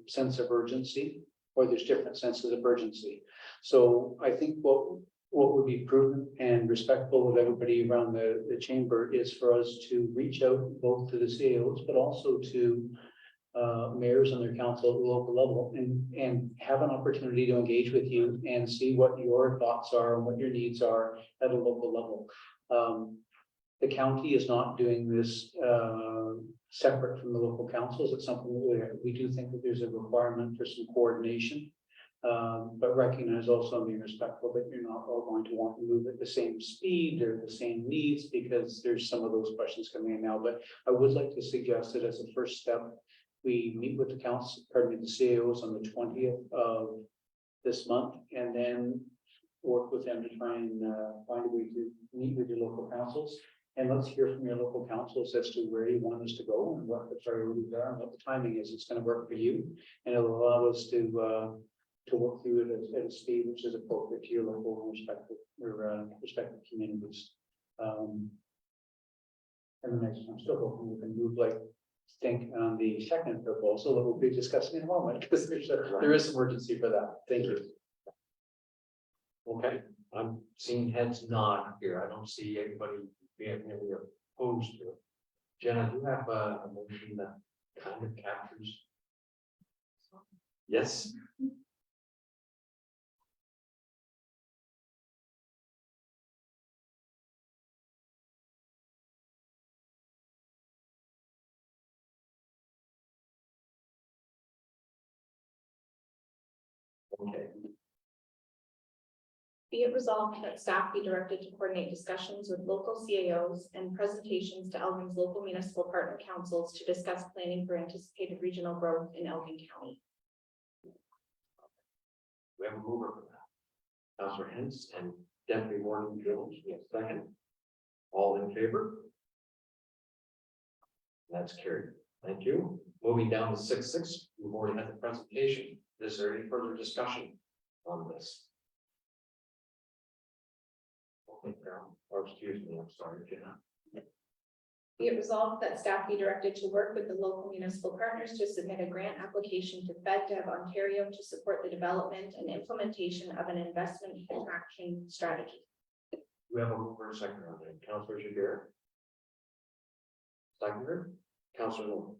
sense of urgency, or there's different senses of urgency. So I think what would be prudent and respectful of everybody around the chamber is for us to reach out both to the CAOs, but also to mayors and their council at the local level and have an opportunity to engage with you and see what your thoughts are and what your needs are at a local level. The county is not doing this separate from the local councils. It's something that we do think that there's a requirement for some coordination. But recognize also and be respectful that you're not all going to want to move at the same speed or the same needs, because there's some of those questions coming in now. But I would like to suggest that as a first step, we meet with the council, pardon me, the CAOs on the 20th of this month, and then work with them to try and find a way to meet with your local councils. And let's hear from your local councils as to where you want us to go and what the priorities are and what the timing is. It's going to work for you, and it'll allow us to work through it at a speed which is appropriate to your local respective communities. And the next, I'm still hoping we can move think on the second proposal that we'll be discussing in a moment, because there is some urgency for that. Thank you. Okay, I'm seeing heads nod here. I don't see anybody being opposed to it. Jenna, do you have a motion that kind of captures? Yes. Okay. Be it resolved that staff be directed to coordinate discussions with local CAOs and presentations to Elgin's local municipal partner councils to discuss planning for anticipated regional growth in Elgin County. We have a mover for that. Councilor Hintz and Deputy Warden Jones, yes, second. All in favor? That's carried. Thank you. Moving down to 6.6, we've already had the presentation. Is there any further discussion on this? Okay, Carol, or excuse me, I'm sorry, Jenna. Be it resolved that staff be directed to work with the local municipal partners to submit a grant application to FedDev Ontario to support the development and implementation of an investment attraction strategy. We have a mover and second on that. Councillor Jabir. Seconder, Councillor Nolan.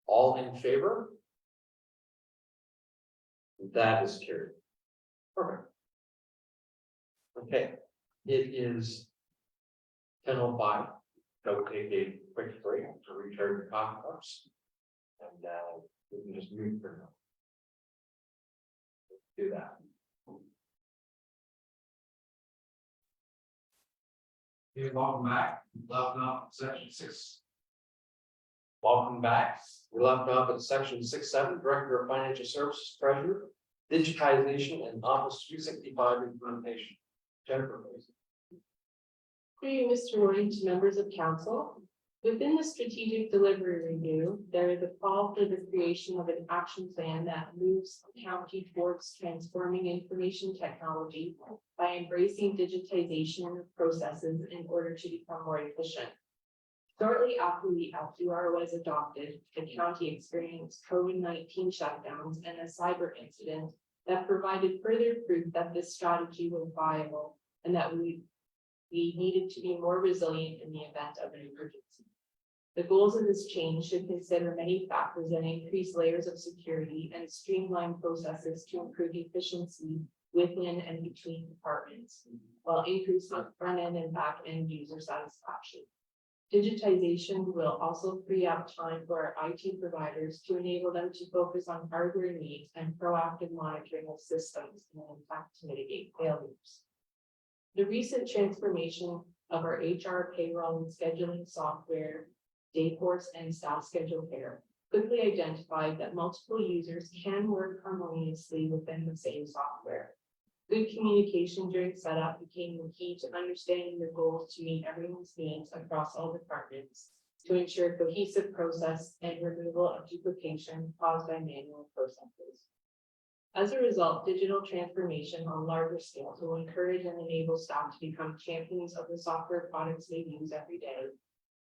All in favor? That is carried. Perfect. Okay, it is 10:05. So we'll take a quick break to recharge the coffee cups. And we can just move for now. Do that. Welcome back. Left off section 6. Welcome back. We left off at section 6.7, Director of Financial Services, Treasurer, Digitization and Office 365 implementation. Jennifer, please. Through you, Mr. Warden, to members of council. Within the strategic delivery review, there is a call for the creation of an action plan that moves the county towards transforming information technology by embracing digitization of processes in order to become more efficient. Shortly after the FUR was adopted, the county experienced COVID-19 shutdowns and a cyber incident that provided further proof that this strategy was viable and that we needed to be more resilient in the event of an emergency. The goals of this change should consider many factors and increase layers of security and streamline processes to improve efficiency within and between departments, while increasing front-end and back-end user satisfaction. Digitization will also free up time for our IT providers to enable them to focus on hardware needs and proactive monitoring of systems and in fact to mitigate failures. The recent transformation of our HR payroll and scheduling software, Dayforce and staff schedule care quickly identified that multiple users can work harmoniously within the same software. Good communication during setup became the key to understanding the goals to meet everyone's needs across all departments to ensure cohesive process and removal of duplication caused by manual processes. As a result, digital transformation on larger scales will encourage and enable staff to become champions of the software products they use every day,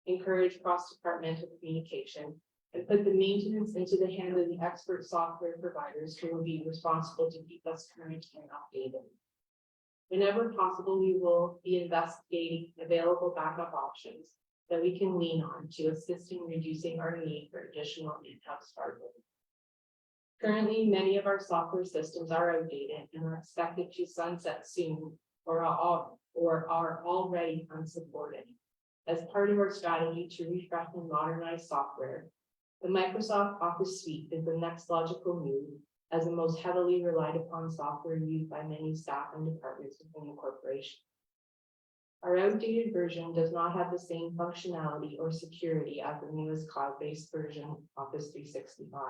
encourage cross-departmental communication, and put the maintenance into the hands of the expert software providers who will be responsible to keep us current and updated. Whenever possible, we will be investigating available backup options that we can lean on to assist in reducing our need for additional in-house hardware. Currently, many of our software systems are outdated and are expected to sunset soon or are already unsupported. As part of our strategy to refresh and modernize software, the Microsoft Office Suite is the next logical move as the most heavily relied upon software used by many staff and departments within the corporation. Our outdated version does not have the same functionality or security as the newest cloud-based version, Office 365.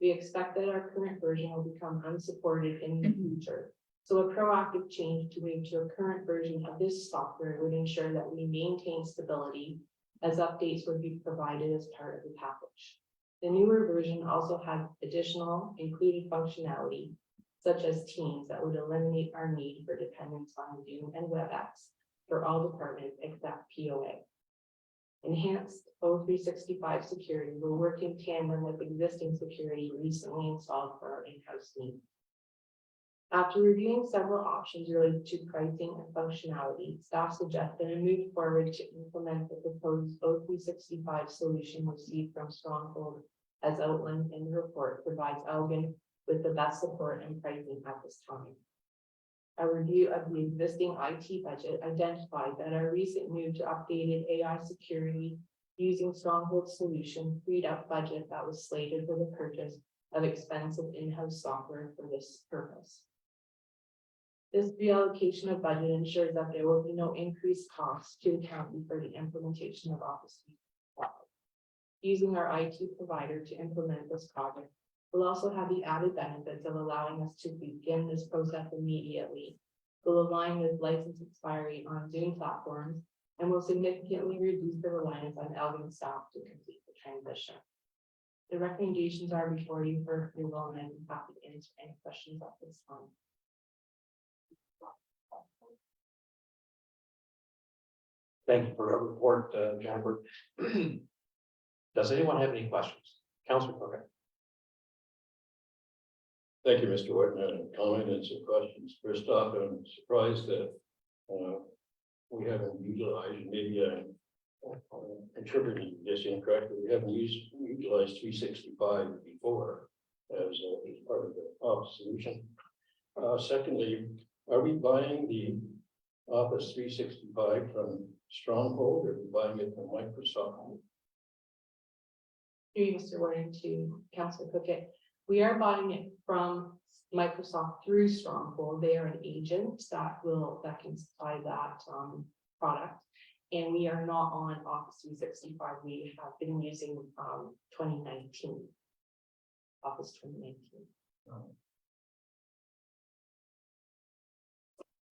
We expect that our current version will become unsupported in the future. So a proactive change to move to a current version of this software would ensure that we maintain stability as updates would be provided as part of the package. The newer version also had additional included functionality, such as Teams, that would eliminate our need for dependence on Zoom and WebEx for all departments except POA. Enhanced O365 security will work in tandem with existing security recently installed for our in-house needs. After reviewing several options related to pricing and functionality, staff suggested a move forward to implement the proposed O365 solution received from Stronghold, as outlined in the report, provides Elgin with the best support and pricing at this time. A review of the existing IT budget identified that our recent move to updated AI security using Stronghold solution freed up budget that was slated for the purchase of expensive in-house software for this purpose. This reallocation of budget ensures that there will be no increased costs to the county for the implementation of Office 365. Using our IT provider to implement this project will also have the added benefits of allowing us to begin this process immediately. Will align with license expiry on Zoom platforms and will significantly reduce the reliance on Elgin staff to complete the transition. The recommendations are before you for approval, and I'm happy to answer any questions at this time. Thank you for your report, Jennifer. Does anyone have any questions? Councilor Cook? Thank you, Mr. Whitman. Comment and some questions. First off, I'm surprised that we haven't utilized, maybe I'm interpreting this incorrectly. We haven't utilized 365 before as part of the office solution. Secondly, are we buying the Office 365 from Stronghold, or are we buying it from Microsoft? Through you, Mr. Warden, to Councilor Cookit. We are buying it from Microsoft through Stronghold. They are an agent that can supply that product. And we are not on Office 365. We have been using 2019. Office 2019.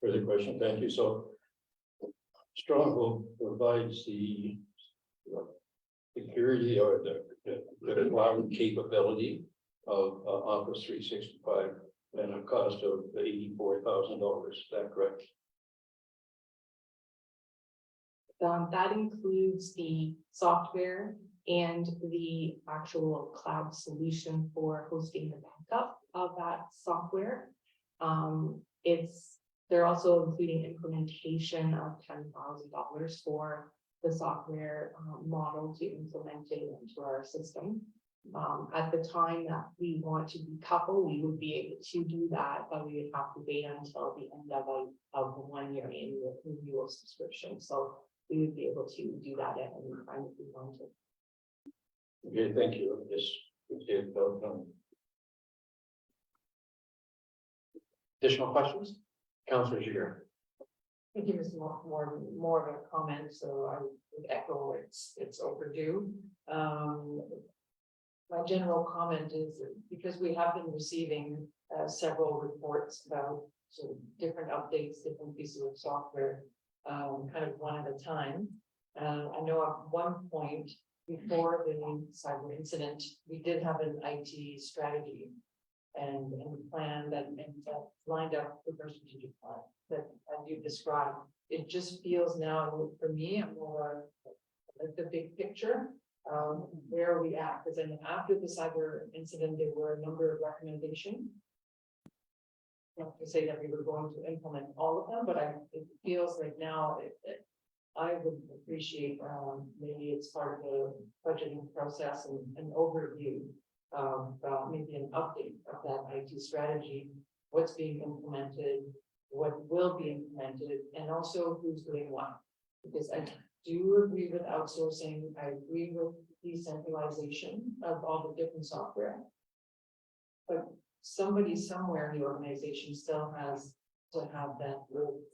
Further question, thank you. So Stronghold provides the security or the cloud capability of Office 365 and a cost of $84,000. Is that correct? That includes the software and the actual cloud solution for hosting the backup of that software. They're also including implementation of $10,000 for the software model to implement it into our system. At the time that we want to decouple, we would be able to do that, but we would have to wait until the end of the 1 year annual renewal subscription. So we would be able to do that at any time if we wanted. Okay, thank you. Yes. Additional questions? Councilor Jiguer? Thank you, Mr. More of a comment, so I would echo it's overdue. My general comment is that because we have been receiving several reports about sort of different updates, different pieces of software, kind of one at a time. I know at one point before the cyber incident, we did have an IT strategy and plan that lined up the first strategic plan that, as you described. It just feels now for me, I'm more like the big picture. Where are we at? Because then after the cyber incident, there were a number of recommendations. Not to say that we were going to implement all of them, but it feels like now I would appreciate maybe it's part of the budgeting process and an overview of maybe an update of that IT strategy, what's being implemented, what will be implemented, and also who's doing what. Because I do agree with outsourcing. I agree with decentralization of all the different software. But somebody somewhere in the organization still has to have that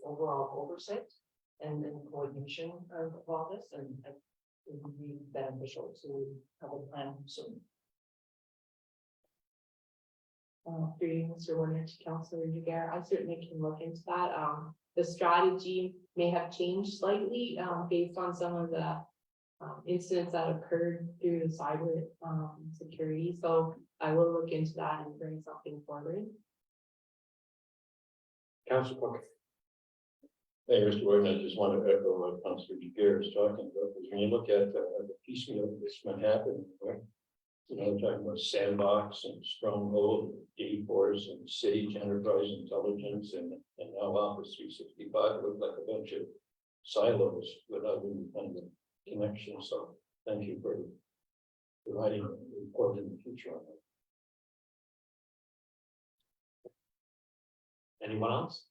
overall oversight and coordination of all this, and it would be beneficial to have a plan soon. Mr. Warner to Councilor Jiguer, I certainly can look into that. The strategy may have changed slightly based on some of the incidents that occurred through the cyber security. So I will look into that and bring something forward. Councilor Cook? Hey, Mr. Warden, I just want to echo what Councilor Jiguer is talking about, because when you look at the piecemeal this might happen, right? You know, talking about Sandbox and Stronghold, Dayforce and Sage Enterprise Intelligence and now Office 365 look like a bunch of silos without independent connection. So thank you for providing a report in the future on that. Anyone else?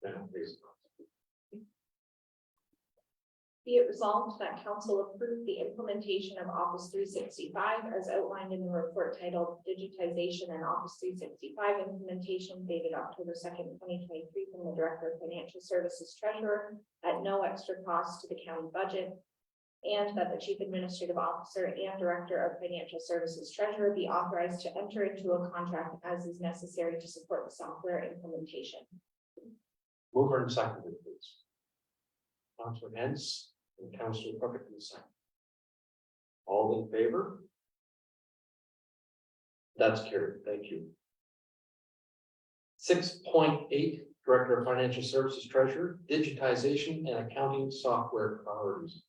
No, please. Be it resolved that council approve the implementation of Office 365 as outlined in the report titled Digitization and Office 365 Implementation dated October 2nd, 2023 from the Director of Financial Services Treasurer at no extra cost to the county budget. and that the chief administrative officer and director of financial services treasurer be authorized to enter into a contract as is necessary to support the software implementation. Mover and seconder, please. Councilor Hens and Councilor Cook at the second. All in favor? That's carried. Thank you. 6.8, Director of Financial Services Treasurer, digitization and accounting software priorities.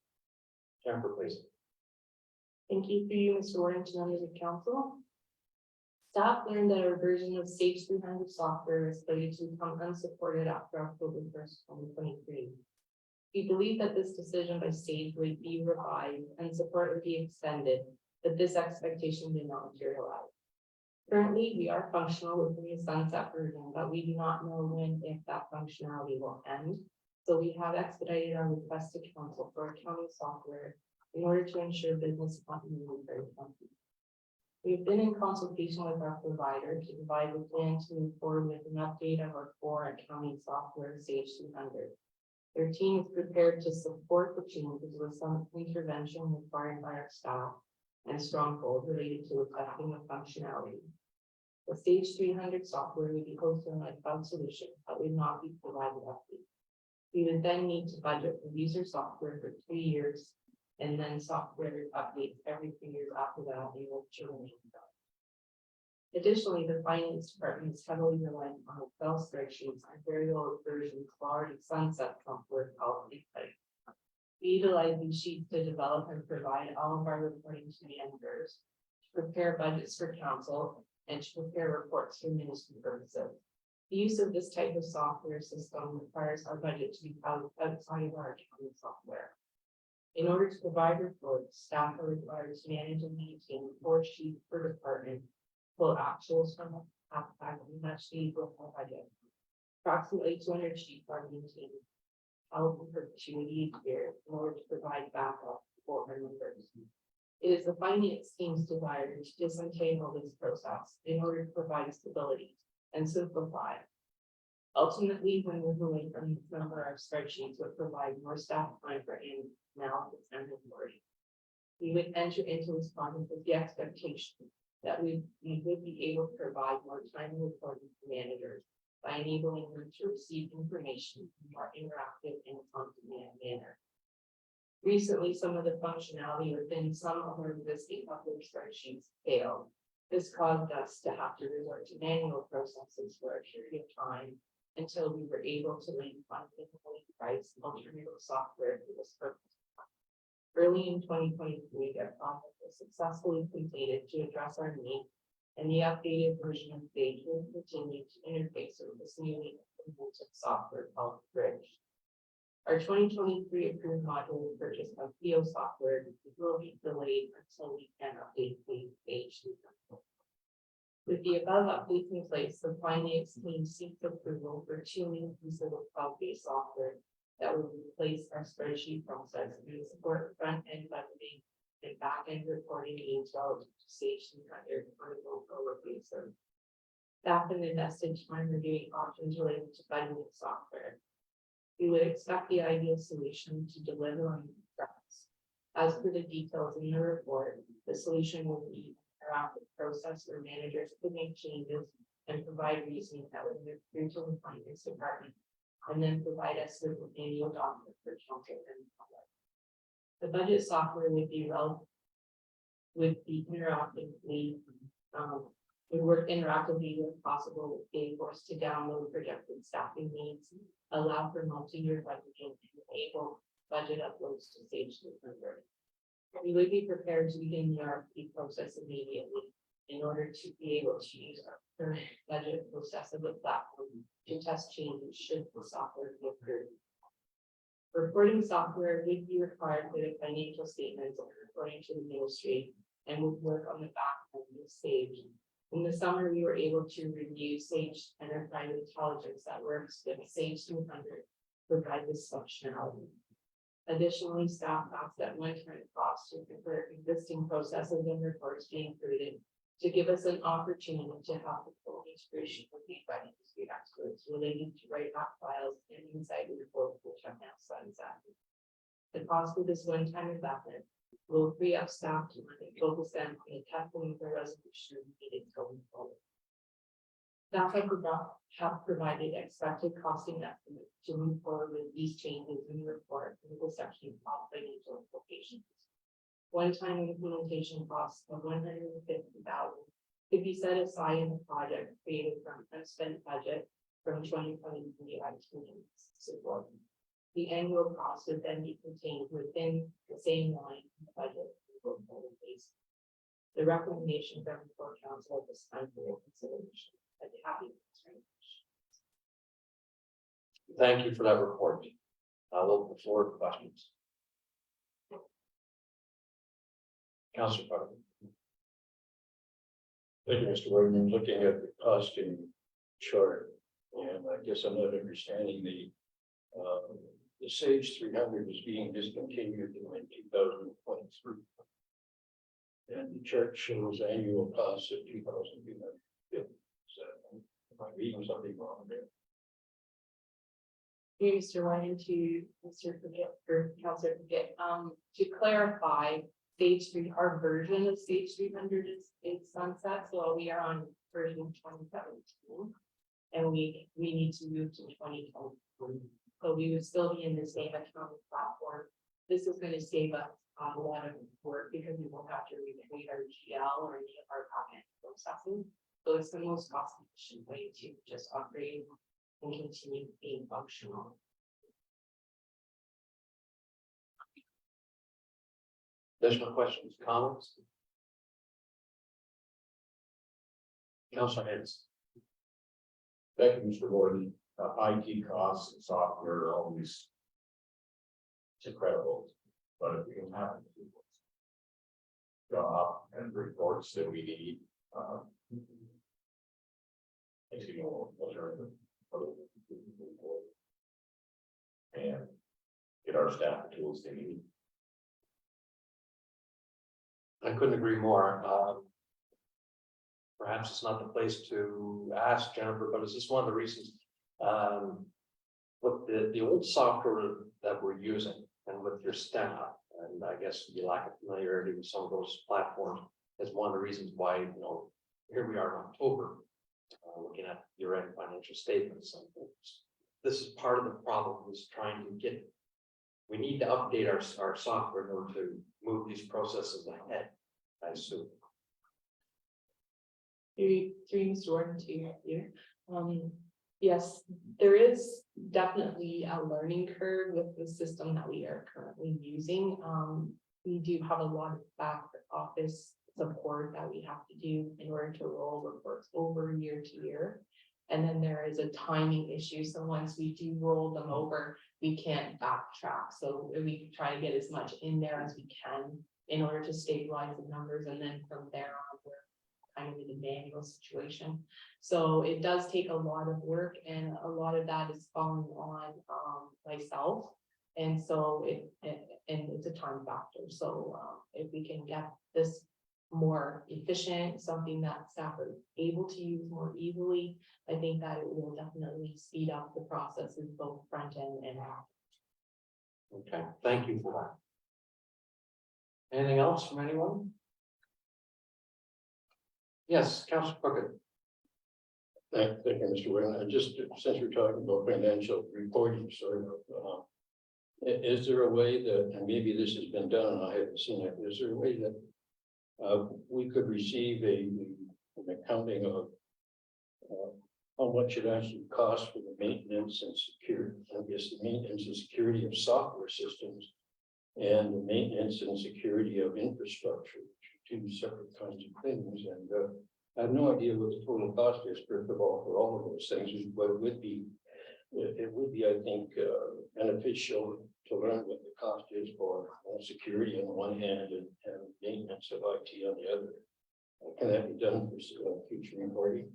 Jennifer, please. Thank you for you, Mr. Warren, to members of council. Staff learned that our version of Sage 300 software is slated to become unsupported after October 1st, 2023. We believe that this decision by Sage would be revised and support would be extended, but this expectation did not materialize. Currently, we are functional within the sunset version, but we do not know when if that functionality will end. So we have expedited our request to council for accounting software in order to ensure business continuity for the company. We've been in consultation with our provider to provide a plan to move forward with an update of our core accounting software, Sage 200. Their team is prepared to support the changes with some intervention required by our staff and stronghold related to testing of functionality. The Sage 300 software would be hosted on a cloud solution, but would not be provided updates. We would then need to budget for user software for 3 years and then software updates every 3 years after that in order to remain done. Additionally, the finance department is heavily reliant on Excel spreadsheets and very old versions of already sunset software called Excel. We utilize these sheets to develop and provide all of our reporting to managers, to prepare budgets for council, and to prepare reports for ministry purposes. The use of this type of software system requires our budget to be outside of our accounting software. In order to provide reports, staff are required to manage and maintain 4 sheets per department, pull actuals from and match these with our budget. Approximately 200 sheets are maintained out in perpetuity each year in order to provide backup for our members. It is the finance team's desire to disentangle this process in order to provide stability and simplify. Ultimately, when removing from this number of spreadsheets would provide more staff time for analysis and reporting. We would enter into this contract with the expectation that we would be able to provide more timely reporting to managers by enabling them to receive information in a more interactive and on-demand manner. Recently, some of the functionality within some of our existing public spreadsheets failed. This caused us to have to resort to manual processes for a period of time until we were able to link fundamental price alternative software for this purpose. Early in 2023, a project was successfully completed to address our need, and the updated version of Sage will continue to interface with this newly implemented software called Bridge. Our 2023 approved module purchase of PO software will be delayed until we can update the Sage. With the above updates in place, the finance team seeks approval for 2 new pieces of cloud-based software that will replace our spreadsheet process and support front-end budgeting and back-end reporting needs relative to Sage 200 on a go-forward basis. Staff have invested time reviewing options related to budgeting software. We would expect the ideal solution to deliver on these tracks. As for the details in the report, the solution will be an interactive process where managers could make changes and provide reasoning that would move through to the finance department, and then provide us with an annual document for council and public. The budget software would work interactively when possible, with being forced to download projected staffing needs, allow for multi-year budgeting, and enable budget uploads to Sage 200. We would be prepared to begin the RFP process immediately in order to be able to use our current budget process of the platform to test changes should the software be approved. Reporting software would be required for the financial statements according to the ministry and would work on the back end of Sage. In the summer, we were able to review Sage Enterprise Intelligence that works with Sage 200 to provide this functionality. Additionally, staff asked that one-time costs to prepare existing processes and reports be included to give us an opportunity to have the full integration with the industry experts related to write-back files and inside the report, which are now sunset. The cost of this one-time investment will free up staff to focus on the testing of the resolution needed going forward. Staff have provided expected costing estimates to move forward with these changes in the report in the section of financial implications. One-time implementation costs of $150,000 could be set aside in the project created from unspent budget from 2020 support. The annual cost would then be contained within the same line in the budget. on a go-forward basis. The recommendation from the full council at this time for your consideration. I'd be happy to answer any questions. Thank you for that report. I'll open the floor for questions. Councilor Carter. Thank you, Mr. Wagner. Looking at the costing chart, and I guess I'm not understanding the Sage 300 is being discontinued in 2023. And the chart shows annual costs of 2,250. So am I reading something wrong there? Mr. Ryan to Mr. Forget or Councilor Forget, to clarify, stage 3, our version of stage 300 is sunset, so we are on version 2017. And we need to move to 2023. So we would still be in the same accounting platform. This is going to save us a lot of work because we won't have to recreate our GL or any of our document processing. So it's the most cost efficient way to just upgrade and continue being functional. Additional questions, comments? Councilor Haynes. Thank you, Mr. Gordon. IT costs and software are always incredible, but if we can have job and reports that we need, it's gonna alternative. And get our staff the tools they need. I couldn't agree more. Perhaps it's not the place to ask Jennifer, but is this one of the reasons? With the old software that we're using and with your staff, and I guess you lack of familiarity with some of those platforms, is one of the reasons why, here we are in October, looking at year-end financial statements. And this is part of the problem, is trying to get, we need to update our software in order to move these processes ahead, I assume. Three Mr. Warden to you. Yes, there is definitely a learning curve with the system that we are currently using. We do have a lot of back office support that we have to do in order to roll reports over year to year. And then there is a timing issue. So once we do roll them over, we can't backtrack. So we try to get as much in there as we can in order to stabilize the numbers. And then from there on, we're kind of in a manual situation. So it does take a lot of work, and a lot of that is falling on myself. And so it's a time factor. So if we can get this more efficient, something that staff are able to use more easily, I think that it will definitely speed up the processes, both front end and back. Okay, thank you for that. Anything else from anyone? Yes, Councilor Crockett. Thank you, Mr. Whalen. And just since we're talking about financial reporting, is there a way that, and maybe this has been done, and I haven't seen it, is there a way that we could receive an accounting of how much it actually costs for the maintenance and security, I guess the maintenance and security of software systems and the maintenance and security of infrastructure, which are two separate kinds of things. And I have no idea what the total cost is, first of all, for all of those things, but it would be, I think, beneficial to learn what the cost is for security on the one hand and maintenance of IT on the other. Can that be done for future reporting?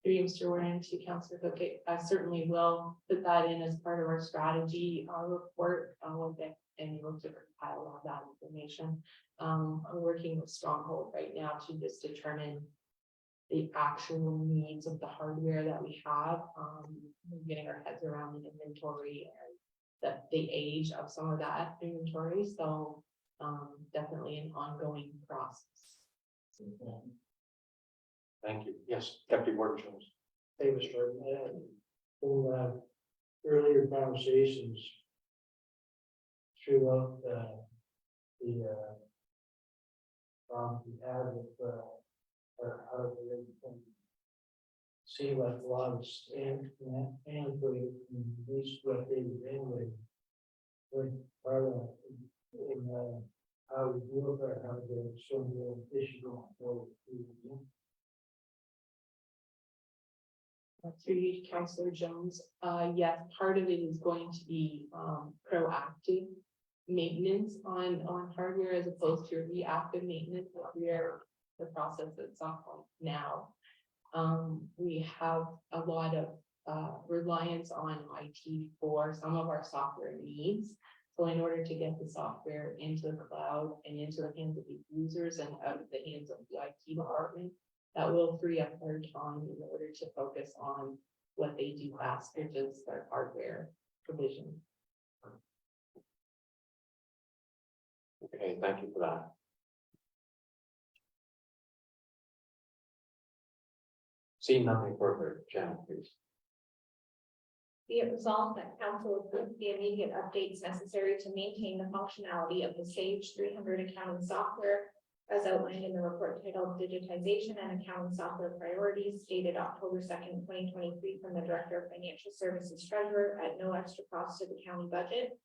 Mr. Warren to Councilor Cook, I certainly will put that in as part of our strategy report. And we'll to compile all that information. I'm working with Stronghold right now to just determine the actual needs of the hardware that we have, getting our heads around the inventory and the age of some of that inventory, so, definitely an ongoing process. Thank you. Yes, Deputy Warden Jones. Hey, Mr. Gordon, from earlier conversations throughout we had with our seemed like a lot of stand and putting at least what they did anyway. With our in how we deal with our how to show the issue going forward. Through you, Councillor Jones, yes, part of it is going to be proactive maintenance on hardware as opposed to reactive maintenance, where the process that's on now. We have a lot of reliance on IT for some of our software needs. So in order to get the software into the cloud and into the hands of the users and out of the hands of the IT department, that will free up their time in order to focus on what they do best, which is their hardware provision. Okay, thank you for that. Seeing nothing further, Janet, please. Be it resolved that council approves the immediate updates necessary to maintain the functionality of the Sage 300 accounting software as outlined in the report titled Digitization and Accounting Software Priorities dated October 2nd, 2023 from the Director of Financial Services Treasurer at no extra cost to the county budget.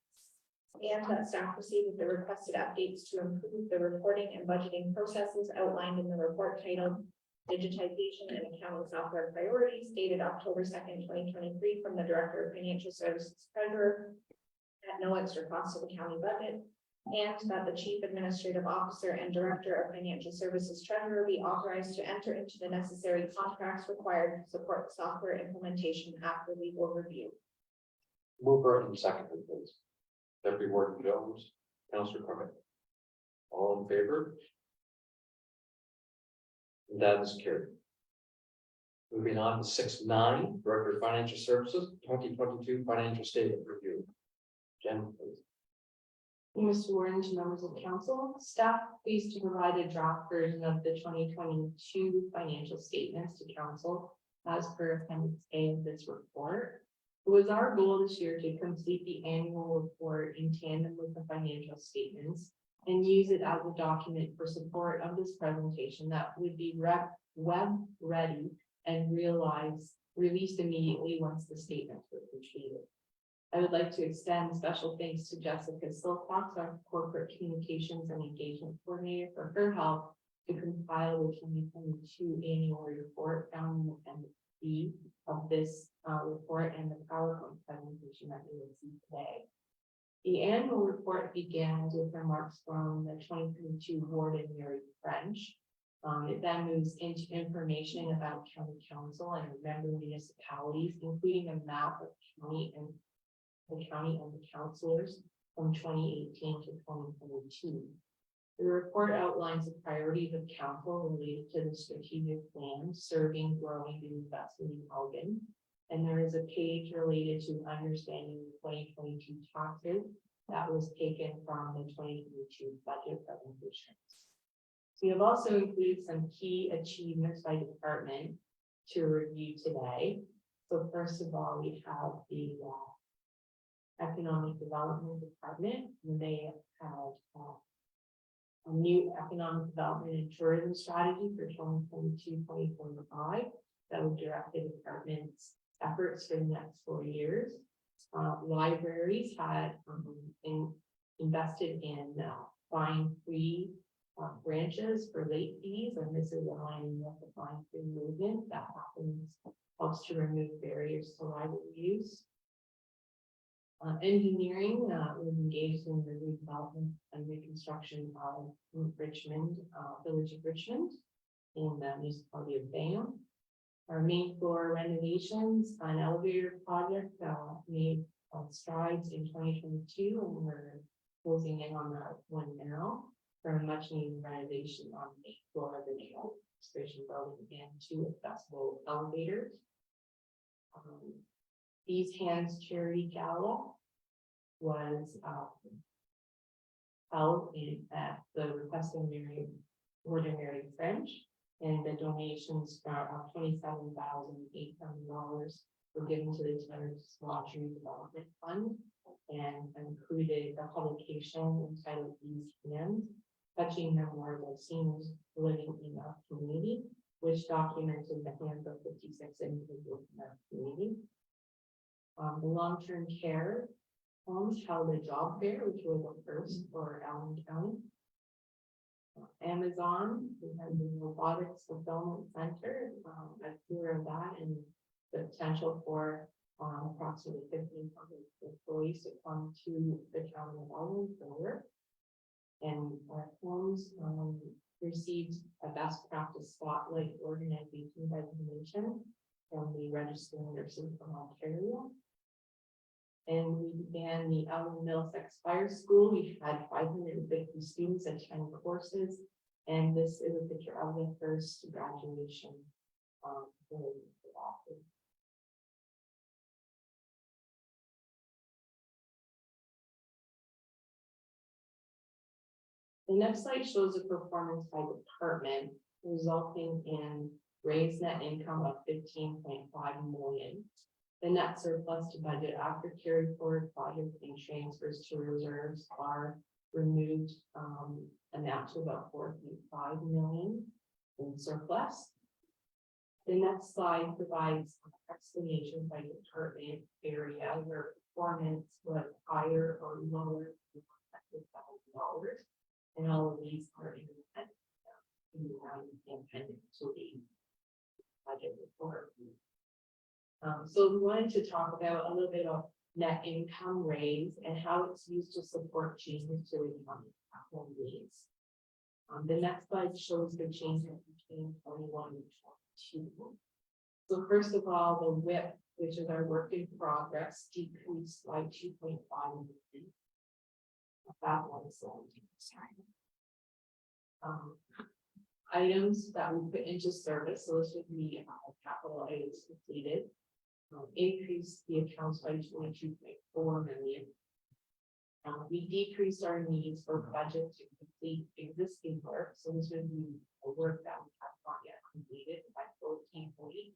And that staff proceed with the requested updates to improve the reporting and budgeting processes outlined in the report titled Digitization and Accounting Software Priorities dated October 2nd, 2023 from the Director of Financial Services Treasurer at no extra cost to the county budget. And that the Chief Administrative Officer and Director of Financial Services Treasurer be authorized to enter into the necessary contracts required to support the software implementation after legal review. Mover and seconder, please. Deputy Warden Jones, Councillor Clement. All in favor? That is carried. Moving on to 6.9, Director of Financial Services, 2022 Financial Statement Review. Jen, please. Mr. Warden, to members of council, staff pleased to provide a draft version of the 2022 financial statements to council as per Appendix A of this report. It was our goal this year to complete the annual report in tandem with the financial statements and use it as a document for support of this presentation that would be web ready and released immediately once the statements were completed. I would like to extend special thanks to Jessica Silcox, our corporate communications and engagement coordinator, for her help to compile the 2022 annual report found in Appendix B of this report and the PowerPoint presentation that we will see today. The annual report begins with remarks from the 2022 Warden Mary French. It then moves into information about county council and member municipalities, including a map of the county and the councilors from 2018 to 2022. The report outlines the priorities of council related to the strategic plan, serving, growing, and investing in Elgin. And there is a page related to understanding the 2022 taxes that was taken from the 2022 budget presentations. We have also included some key achievements by department to review today. So first of all, we have the Economic Development Department, and they have a new economic development and tourism strategy for 2022-2025 that will direct the department's efforts for the next 4 years. Libraries had invested in buying free branches for late fees, and this is aligning with the buying free movement that helps to remove barriers to library use. Engineering was engaged in the redevelopment and reconstruction of Richmond, Village of Richmond, in the municipality of Bayham. Our main floor renovations, an elevator project made strides in 2022, and we're closing in on that one now for a much needed renovation on the main floor of the jail. administration building and 2 accessible elevators. These Hands Charity Gala was held at the request of Mary Ordinary French, and the donations for $27,800 were given to the Tenants Lottery Development Fund and included a publication entitled These Hands, touching memoirs of seniors living in our community, which documented the hands of 56 individuals in our community. The long-term care homes held a job fair, which was a first for Elgin County. Amazon, we had the robotics fulfillment center, a tour of that, and the potential for approximately 1,500 employees to come to the county of Elgin for work. And our homes received a best practice spotlight organization designation from the Registered Nurses from Ontario. And we began the Elgin Middlesex Fire School. We had 550 students attend courses, and this is a picture of the first graduation. The next slide shows the performance by department, resulting in raised net income of 15.5 million. The net surplus to budget after carry forward project and transfers to reserves are removed, amount to about 4.5 million in surplus. The next slide provides explanation by department area where performance was higher or lower than $100,000. And all of these are independent to the budget report. So we wanted to talk about a little bit of net income raise and how it's used to support changes to the economic capital needs. The next slide shows the changes between 21 and 22. So first of all, the WIP, which is our work in progress, decreased by 2.5 million. That one slide. Items that we put into service, so this would be capital items completed, increased the accounts by 22.4 million. We decreased our needs for budget to complete existing work, so this would be a work that we have not yet completed by 14.8 million.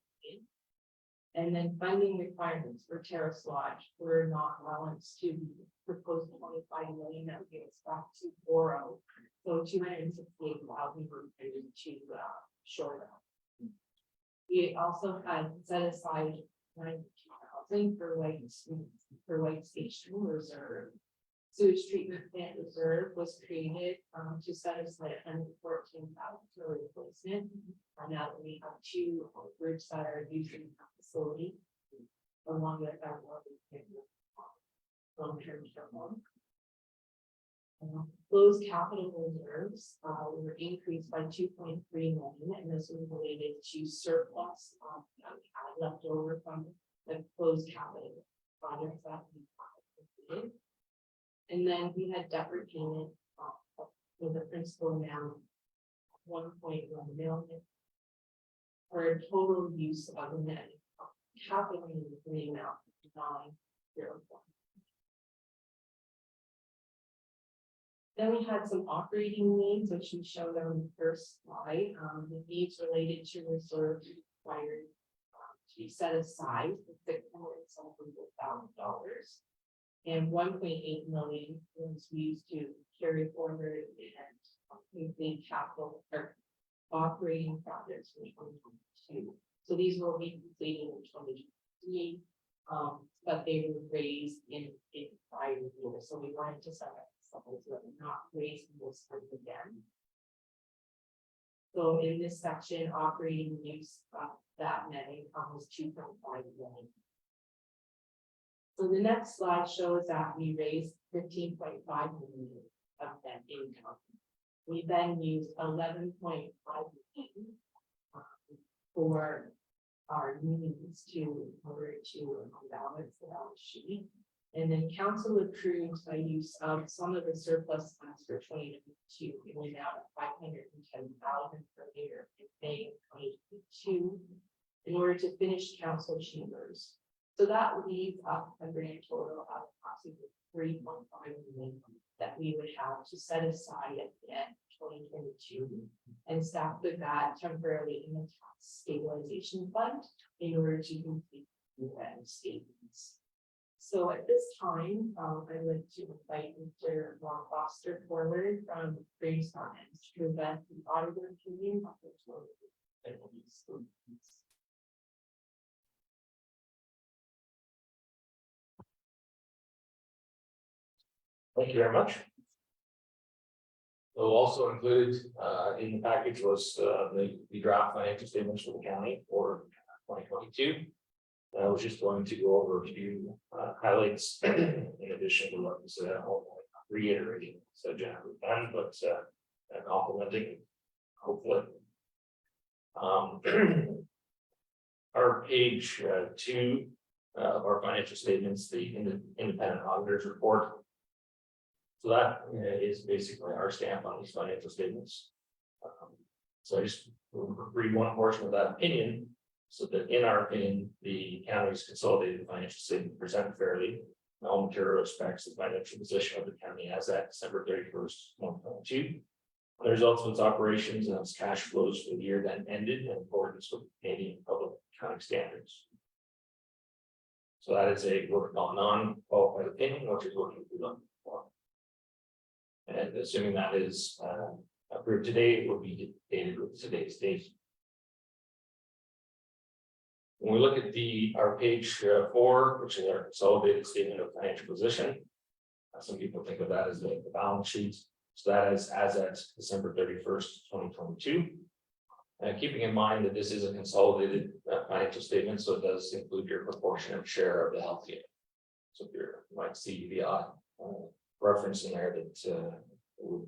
And then funding requirements for Terrace Lodge were not balanced to the proposed 25 million that we expect to borrow. So 268,000 were able to shore that. We also had set aside 92,000 for White Station Reserve. Sewage treatment plant reserve was created to set aside 114,000 for replacement. Now that we have 2 groups that are using the facility, along with our long-term care home. Closed capital reserves were increased by 2.3 million, and this was related to surplus that we had left over from the closed capital projects that we completed. And then we had debt repayment with a principal amount of 1.1 million for a total use of the net capital in the amount of 901. Then we had some operating needs, which we showed on the first slide. The needs related to reserves required to be set aside for $600,000. And 1.8 million was used to carry forward and the capital or operating projects for 2022. So these will be completed in 2023, but they were raised in prior years. So we wanted to set up something so that we're not raising those funds again. So in this section, operating use that net income was 2.5 million. So the next slide shows that we raised 15.5 million of net income. We then used 11.5 million for our needs to order to balance the balance sheet. And then council approved a use of some of the surplus funds for 2022 in the amount of 510,000 per year in May 2022 in order to finish council chambers. So that leaves up a grand total of approximately 3.5 million that we would have to set aside at the end of 2022. And staff with that temporarily in the tax stabilization fund in order to complete the end statements. So at this time, I'd like to invite Mr. Ron Foster forward from Grace Finance to present the auditor opinion of the total. Thank you very much. So also included in the package was the draft financial statements for the county for 2022. I was just going to go over a few highlights in addition to what was reiterating, so generally done, but complimenting, hopefully. Our page 2 of our financial statements, the independent auditors report. So that is basically our stamp on these financial statements. So I just read one portion of that opinion. So that in our opinion, the county's consolidated financial statement present fairly in all material respects the financial position of the county as at December 31st, 2022. The results of its operations and its cash flows for the year then ended in accordance with Canadian public accounting standards. So that is a work on non-qualified opinion, which is what we're looking for. And assuming that is approved today, it will be dated with today's date. When we look at our page 4, which is our consolidated statement of financial position, some people think of that as the balance sheet. So that is as at December 31st, 2022. And keeping in mind that this is a consolidated financial statement, so it does include your proportionate share of the health care. So you might see the reference in there that would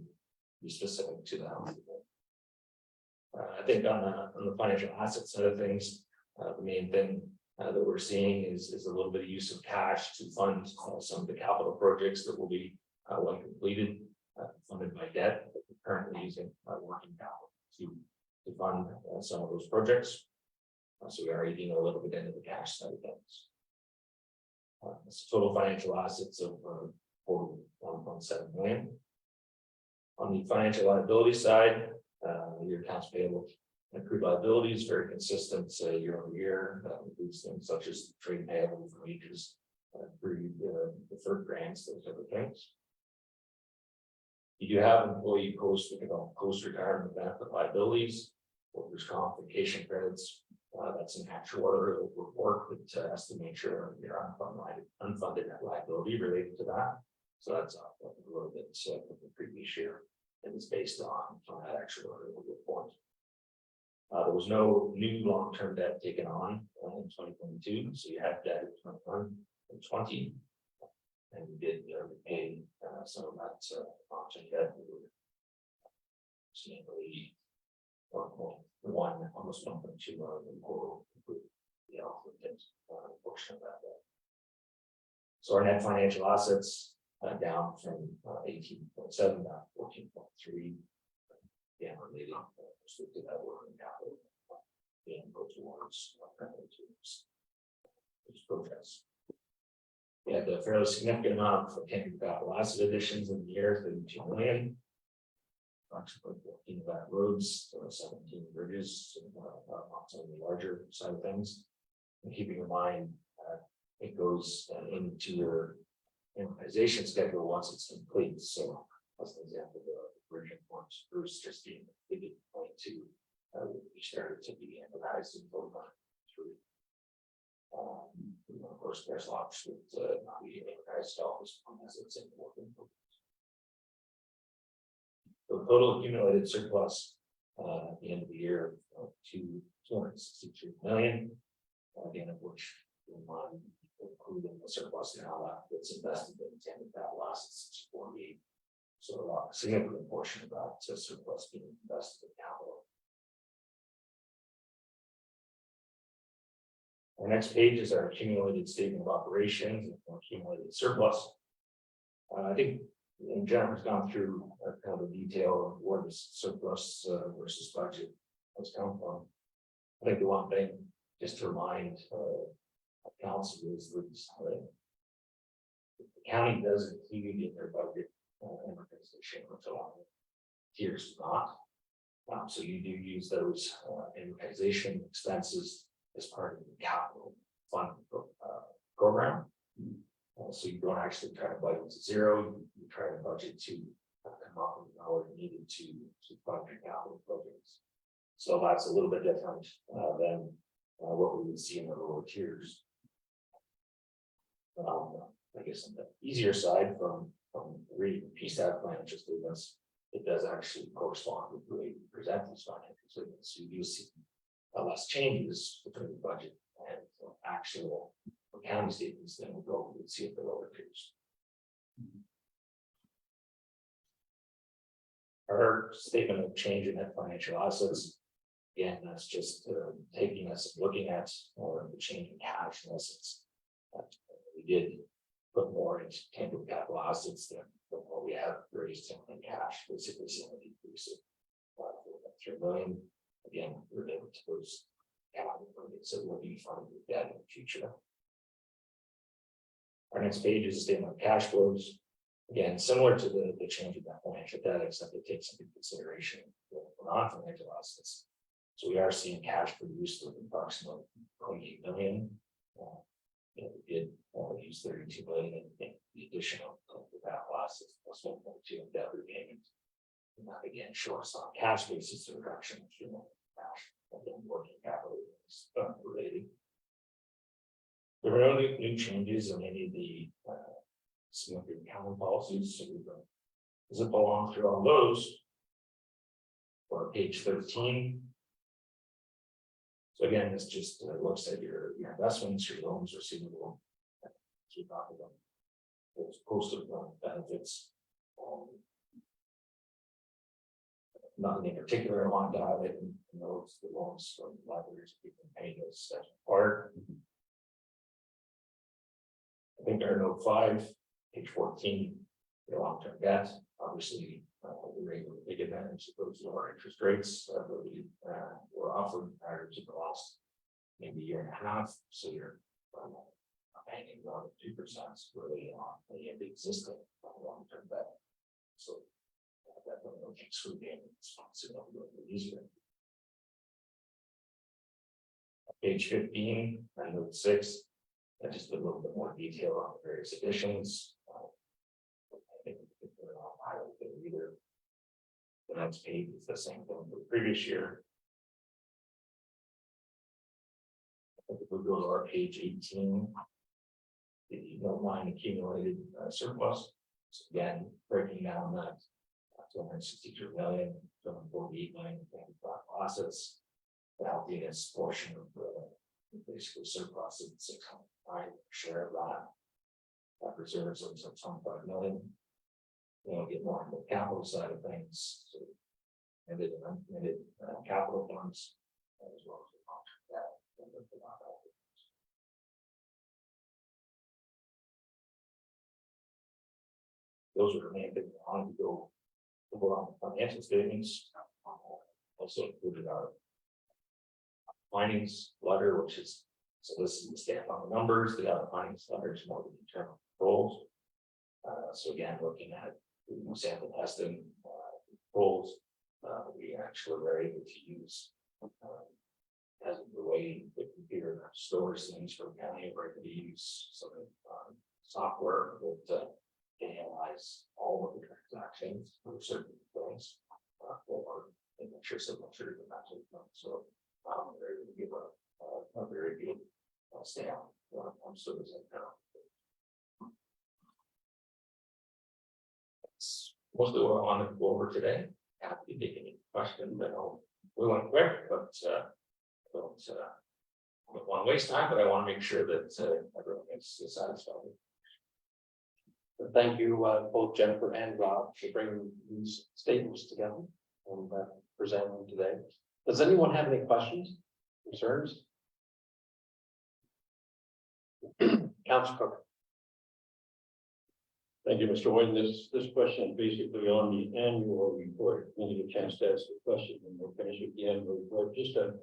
be specific to the health care. I think on the financial asset side of things, the main thing that we're seeing is a little bit of use of cash to fund some of the capital projects that will be when completed, funded by debt. We're currently using working capital to fund some of those projects. So we are eating a little bit into the cash side of things. Total financial assets of 1.7 million. On the financial liability side, your accounts payable and accrued liabilities very consistent year over year. That includes things such as trade payable for wages, deferred grants, those other things. You do have employee post-retirement benefit liabilities, workers' comp, vacation credits. That's an actuarial report that has to make sure your unfunded liability related to that. So that's up a little bit from the previous year, and it's based on that actuarial report. There was no new long-term debt taken on in 2022, so you had debt in 2021 and 2020, and we did repay some of that long-term debt. We were seeing almost 1.2 million total, the portion of that debt. So our net financial assets down from 18.7 down to 14.3. Yeah, maybe restricted that working capital being go towards these projects. We had a fairly significant amount of tangible capital asset additions in the year, 32 million. Approximately 14 of that roads, 17 bridges, on some of the larger side of things. And keeping in mind, it goes into your amortization schedule once it's complete. So, as an example, the bridge once Bruce just being point to, we started to be amortized in 2023. Of course, there's lots that not be amortized dollars as it's in the working progress. The total accumulated surplus at the end of the year to 263 million, again, of which including the surplus now that's invested in tangible capital assets, 48. So a significant portion of that surplus being invested in capital. Our next page is our accumulated statement of operations and accumulated surplus. I think Jennifer's gone through kind of the detail of where this surplus versus budget has come from. I think the one thing just to remind council is that the county does include in their budget amortization, which a lot of tiers do not. So you do use those amortization expenses as part of the capital fund program. So you don't actually try to budget to zero, you try to budget to come up with what needed to fund your capital projects. So that's a little bit different than what we would see in the lower tiers. I guess on the easier side from reading PSAT financial statements, it does actually correspond with the way we present these financial statements. So you do see less changes between the budget and actual accounting statements than we would see at the lower tiers. Our statement of change in net financial assets, again, that's just taking us and looking at the change in cash in essence. We did put more into tangible capital assets than what we have raised in cash, basically seeing a decrease of 3 million. Again, related to those capital projects that will be funded with that in the future. Our next page is a statement of cash flows. Again, similar to the change in that financial debt, except it takes into consideration the non-financial assets. So we are seeing cash produced of approximately 28 million. We did use 32 million in the additional capital assets plus 1.2 in debt repayment. And that again shows on cash basis the reduction of cash and then working capital is related. There were no new changes in any of the significant accounting policies, so we're going to zip along through all those. For page 13. So again, this just looks at your investments, your loans receivable. So we talk about those posted benefits. Nothing in particular I want to highlight in those the loans from libraries we can pay as part. I think our note 5, page 14, your long-term debt. Obviously, we're able to take advantage of those lower interest rates that we were offered prior to the last maybe year and a half. So you're paying around 2% really on the existing long-term debt. So that makes repayments significantly easier. Page 15, and note 6. I just put a little bit more detail on the various additions. I think I'll highlight the reader. The next page is the same thing for the previous year. I think if we go to our page 18, the note line accumulated surplus. So again, breaking down that 263 million, 248 million assets. The healthiest portion of the basically surplus of 609 share of that reserves of 25 million. We'll get more on the capital side of things. So committed and uncommitted capital funds as well as the long-term debt. Those are the main things I wanted to go over on the financial statements. Also included our findings letter, which is so this is the stamp on the numbers. The other findings letter is more the internal controls. So again, looking at sample testing controls, we actually were able to use as the way the computer stores things for county, we're able to use some software that can analyze all of the transactions for certain things for making sure signatures and that sort of thing. So they're able to give a very good stamp when it comes to this account. That's mostly what I wanted to go over today. Happy to take any questions. I know we went quick, but don't want to waste time, but I want to make sure that everyone is satisfied. Thank you, both Jennifer and Rob, for bringing these statements together and presenting them today. Does anyone have any questions, concerns? Council Cook. Thank you, Mr. White. This question is basically on the annual report. When you get a chance to ask the question, and we'll finish with the annual report. Just a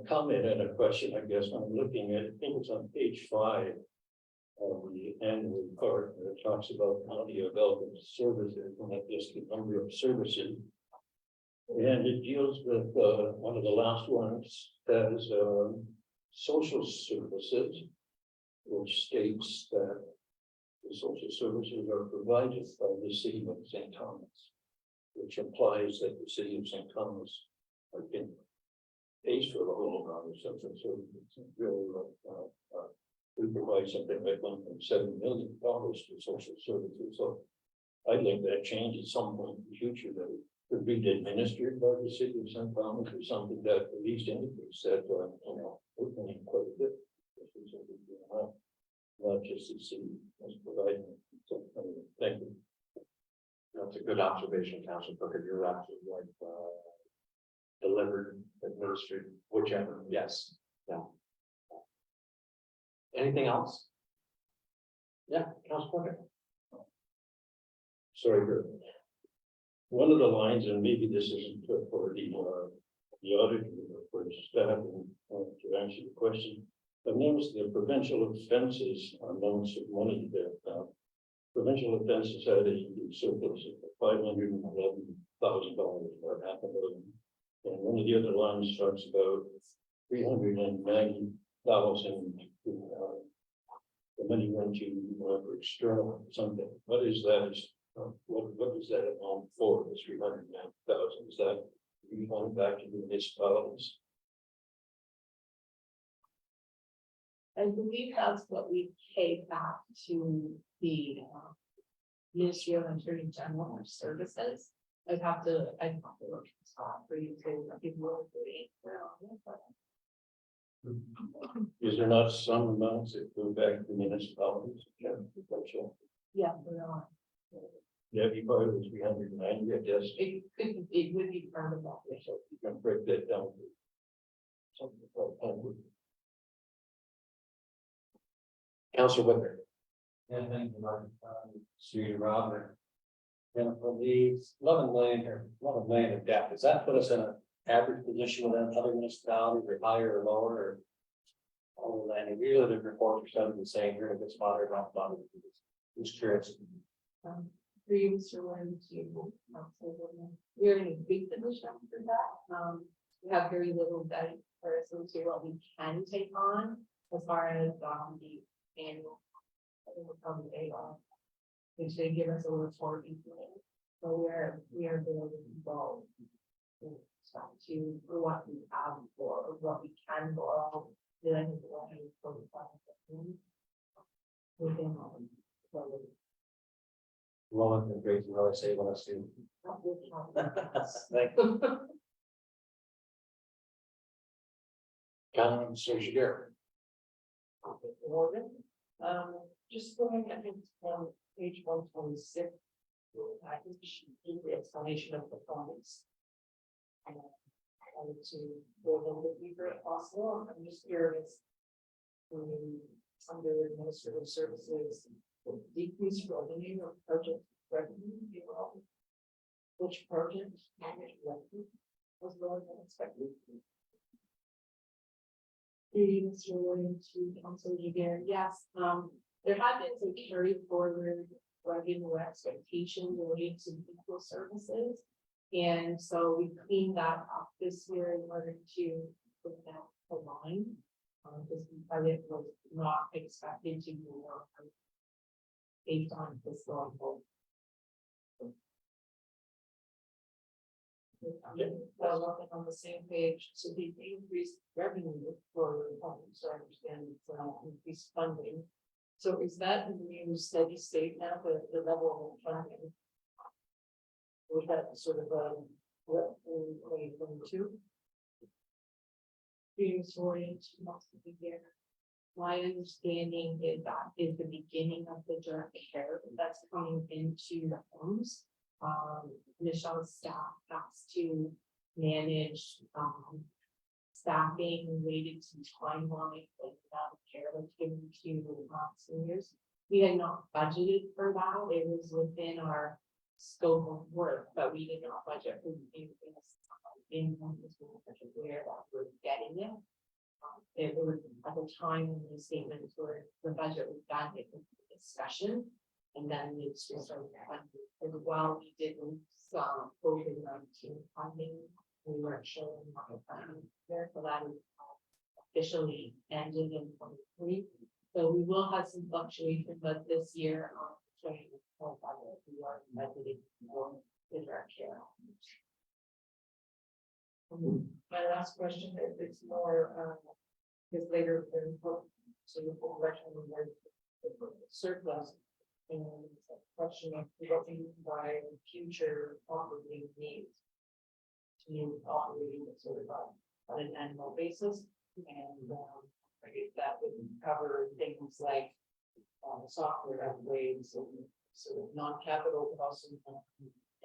comment and a question, I guess. I'm looking at, I think it's on page 5 of the annual report, where it talks about county of Elgin services, and not just the number of services. And it deals with one of the last ones, that is social services, which states that the social services are provided by the city of St. Thomas, which implies that the city of St. Thomas pays for the whole amount of social services. Really, we provide something like $1.7 million for social services. So I'd like that change at some point in the future, that it could be administered by the city of St. Thomas, or something that at least indicates that, we're paying quite a bit. Not just the city as providing. So, thank you. That's a good observation, Council Cook. You're absolutely right. Delivered, administered, whichever. Yes. Yeah. Anything else? Yeah, Council Cook. Sorry, one of the lines, and maybe this isn't for the auditor, or for the staff, and to answer the question. I've noticed the provincial offenses amounts of money that provincial offenses had a surplus of $511,000, or $500,000. And one of the other lines talks about $390,000. The money went to for external something. What is that? What is that amount for? The $390,000? Is that refunded back to the municipalities? I believe that's what we pay back to the Ministry of Attorney General or Services. I'd have to look at this for you to give more information. Is there not some amounts that go back to the municipalities? Yeah, there are. Yeah, you probably was 390, I guess. It would be part of that. So you can break that down to something like that. Council Whitmer. Yeah, thank you, Mark. Sue Robert. And for these 11 million of debt, does that put us in an average position with other municipalities, or higher or lower, or? All of that, and usually the reports are the same, you're gonna get smarter about money. Just curious. Dreams are one to. We're in a big position for that. We have very little debt for us to what we can take on as far as the annual. I think we'll probably pay off. They should give us a little more information. So we are very involved. To what we have for, or what we can borrow. Then within. Well, and great to really say what I see. Thank you. Council Jiguer. Just going at page 126. Package, the explanation of the comments. I wanted to go a little bit deeper if possible. I'm just curious. Under administrative services, decrease revenue or project revenue, which project revenue was lower than expected. Greetings relating to Council Jiguer. Yes, there have been some carry forward revenue expectations related to equal services. And so we cleaned that up this year in order to put that align. Because it was not expected to be more based on historical. So on the same page, so the increased revenue for, so I understand it's increased funding. So is that in the new steady state now, the level of funding? Was that sort of what in 2022? Being sorted most of the year. My understanding is that is the beginning of the direct care that's coming into the homes. Michelle's staff has to manage staffing related to timeline and care that's given to seniors. We had not budgeted for that. It was within our scope of work, but we did not budget for in where that we're getting it. It was at the time when the statements were, the budget was done, it was a discussion. And then it's just sort of funding as well. We did some COVID-19 funding. We weren't showing my funding there, so that is officially ended in 23. So we will have some fluctuation, but this year on 2025, we are budgeting more in our care. My last question, if it's more, is later, so the full election, surplus. And it's a question of looking by future operating needs. To new operating sort of on an annual basis. And I guess that would cover things like software upgrades and sort of non-capital costs and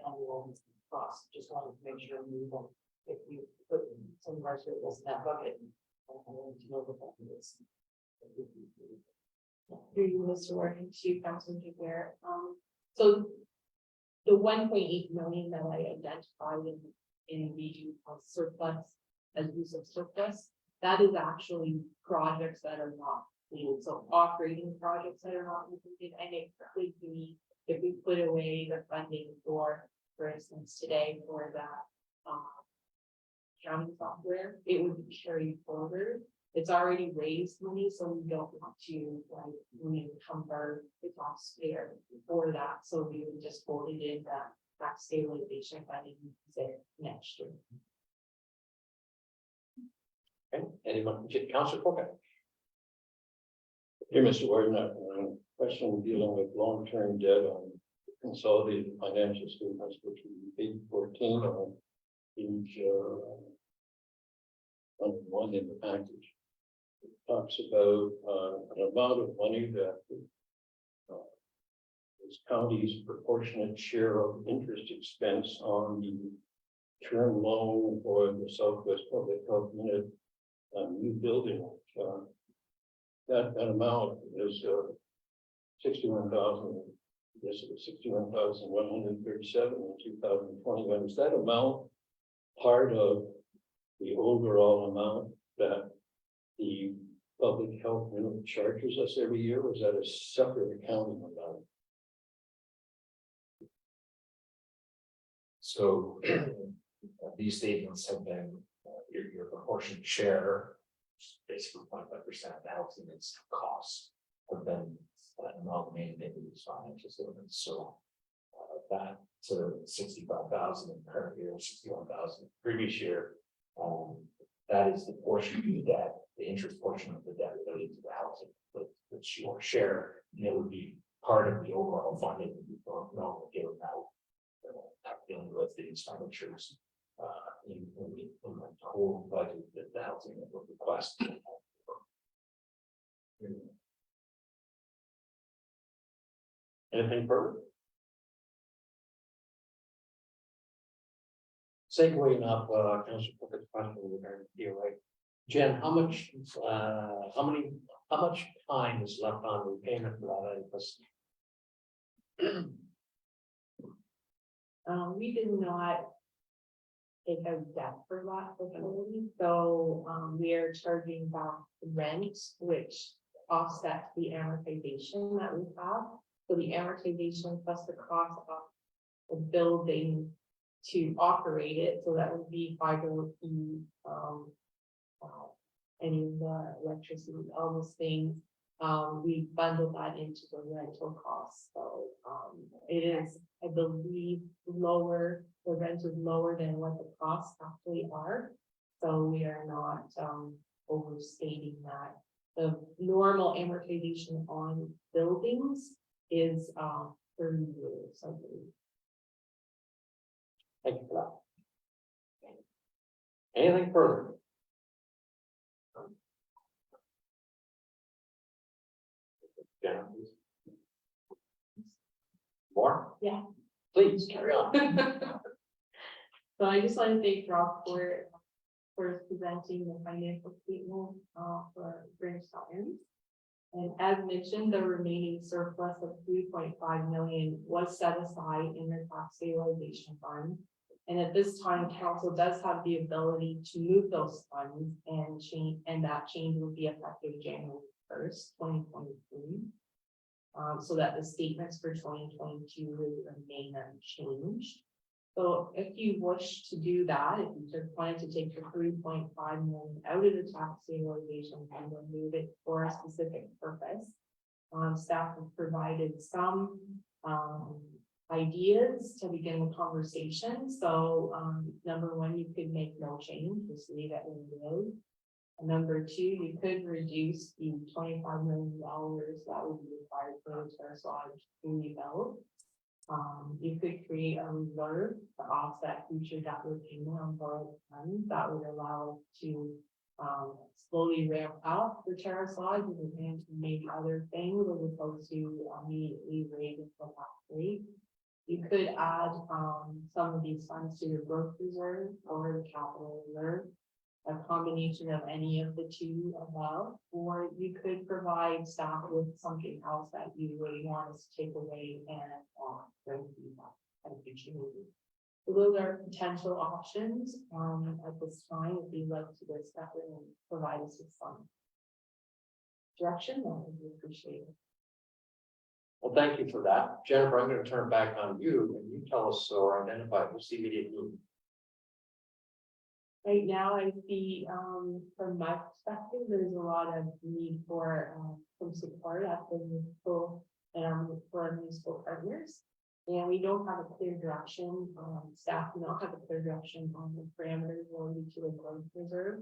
annual costs. Just wanted to make sure we don't, if we put some of our surplus in that bucket. I want to know what that is. Through you, Mr. Warden, to Councilor Jaguar. So the 1.8 million that I identified in the surplus, as use of surplus, that is actually projects that are not completed. So operating projects that are not completed, and it could be if we put away the funding for instance, today for that accounting software, it would be carried forward. It's already raised money, so we don't want to encumber the taxpayer for that. So we would just hold it in that tax stabilization fund and use it next year. Okay, anyone, Councilor Coca? Here, Mr. Warden, question dealing with long-term debt on consolidated financial statements, which would be page 14 on page 1 in the package. It talks about an amount of money that is county's proportionate share of interest expense on the term loan for the Southwest Public Health Unit new building. That amount is 61,000. Yes, it was 61,137 in 2021. Is that amount part of the overall amount that the public health unit charges us every year? Or is that a separate accounting amount? So these statements have been your proportionate share, basically 25% of the health unit's costs have been amalgamated into these financial statements. So that to 65,000 in the current year, 61,000 previous year. That is the portion of the debt, the interest portion of the debt related to the housing, that's your share, and it would be part of the overall funding that you don't normally give out. Dealing with these expenditures in the whole budget that the housing would request. Anything further? Segueing up, Councilor Cook's question regarding DOA. Jen, how much time is left on repayment for that? We did not take a debt for that facility, so we are charging back rent, which offsets the amortization that we have. So the amortization plus the cost of the building to operate it, so that would be fiber, any of the electricity, all those things. We bundle that into the rental costs, so it is, I believe, lower, the rent is lower than what the costs actually are. So we are not overstating that. The normal amortization on buildings is 30 years, I believe. Thank you for that. Anything further? Yeah. More? Yeah. Please carry on. So I just want to thank Rob for for presenting the financial statement for British Science. And as mentioned, the remaining surplus of 3.5 million was set aside in the tax stabilization fund. And at this time, council does have the ability to move those funds and change, and that change will be effective January 1st, 2023. So that the statements for 2022 will remain unchanged. So if you wish to do that, if you just wanted to take the 3.5 million out of the tax stabilization fund and move it for a specific purpose, staff have provided some ideas to begin the conversation. So number one, you could make no change, just leave it in the road. Number two, you could reduce the $25 million that would be required for the terrace lodge to rebuild. You could create a reserve to offset future debt repayment on borrowed funds that would allow us to slowly ramp up the terrace lodge and maybe other things as opposed to immediately raising the tax rate. You could add some of these funds to your growth reserve or the capital reserve, a combination of any of the two above, or you could provide staff with something else that you really want us to take away and bring feedback and future meetings. So those are potential options at this time. If you'd like to discuss it and provide us with some direction, that would be appreciated. Well, thank you for that. Jennifer, I'm going to turn it back on you and you tell us or identify what's the immediate need. Right now, I see, from my perspective, there's a lot of need for some support at the municipal and for our municipal partners. And we don't have a clear direction, staff do not have a clear direction on the parameters related to the growth reserve.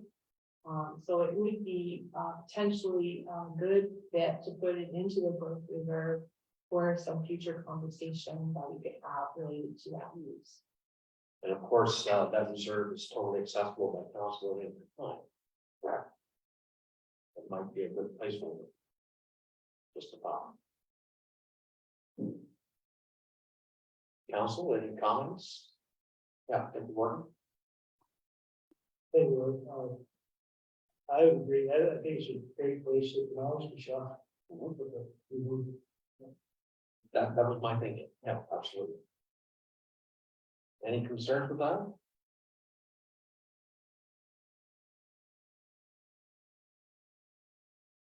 So it would be potentially a good fit to put it into the growth reserve for some future conversation that we could have related to that use. And of course, that reserve is totally accessible by council at any time. Correct. It might be a good placeholder. Just a thought. Council, any comments? Yeah, thank you, Warren. They were, I would agree, I think it's a great place to acknowledge Michelle. That was my thinking. Yeah, absolutely. Any concerns with that?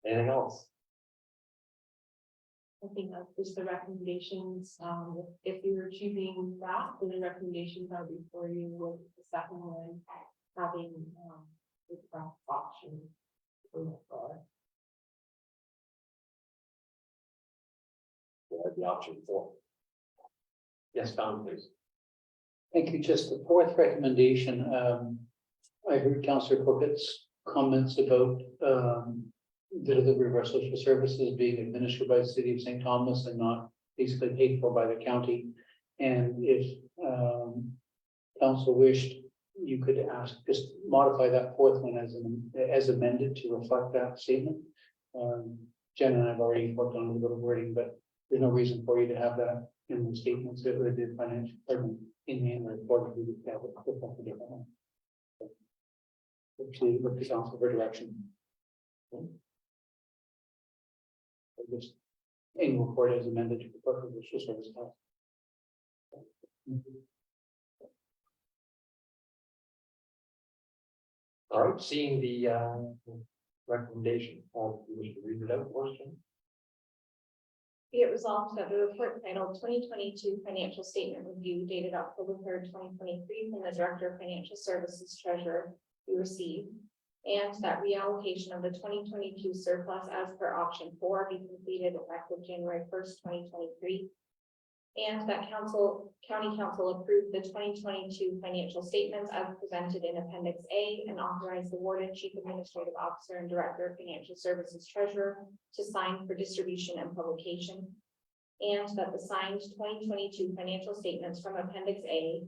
Anything else? I think that's just the recommendations. If you were choosing that, then the recommendations are before you with the second one, having the correct option. The option 4. Yes, Don, please. Thank you. Just the fourth recommendation. I heard Councillor Cooket's comments about the delivery of our social services being administered by the city of St. Thomas and not basically paid for by the county. And if council wished, you could ask, just modify that fourth one as amended to reflect that statement. Jen and I have already worked on a little bit of wording, but there's no reason for you to have that in the statements that we did financial, in the annual report. We would have it reflect a different one. Actually, look to council for direction. Just annual report as amended to the purpose of the social service tax. All right, seeing the recommendation, we read it out, question. Be it resolved that the report titled 2022 Financial Statement Review dated October 3rd, 2023 from the Director of Financial Services Treasurer be received, and that reallocation of the 2022 surplus as per option 4 be completed effective January 1st, 2023. And that County Council approve the 2022 financial statements as presented in Appendix A and authorize the Warden, Chief Administrative Officer, and Director of Financial Services Treasurer to sign for distribution and publication. And that the signed 2022 financial statements from Appendix A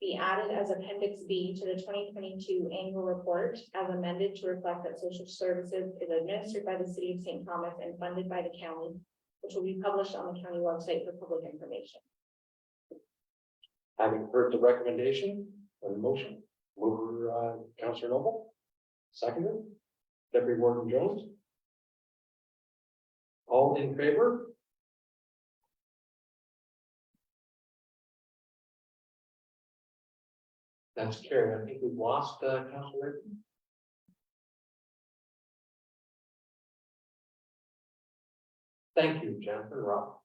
be added as Appendix B to the 2022 annual report as amended to reflect that social services is administered by the City of St. Thomas and funded by the county, which will be published on the county website for public information. Having heard the recommendation and the motion, Mover, Councillor Noble. Seconded, Deputy Warden Jones. All in favor? That's carried. I think we've lost, Councillor. Thank you, Jennifer. Rob.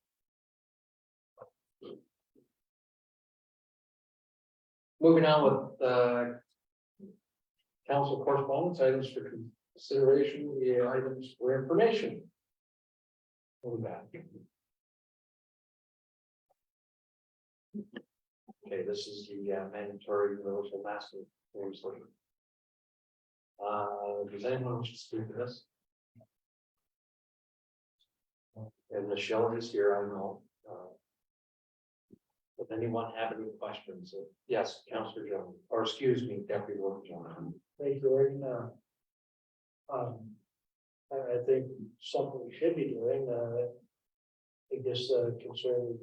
Moving on with, council correspondence, items for consideration, the items for information. Hold back. Okay, this is the mandatory universal mask. Does anyone wish to speak to this? And Michelle is here, I know. Does anyone have any questions? Yes, Councillor Jones, or excuse me, Deputy Warden Jones. Thank you, Gordon. I think something we should be doing, I guess, concern with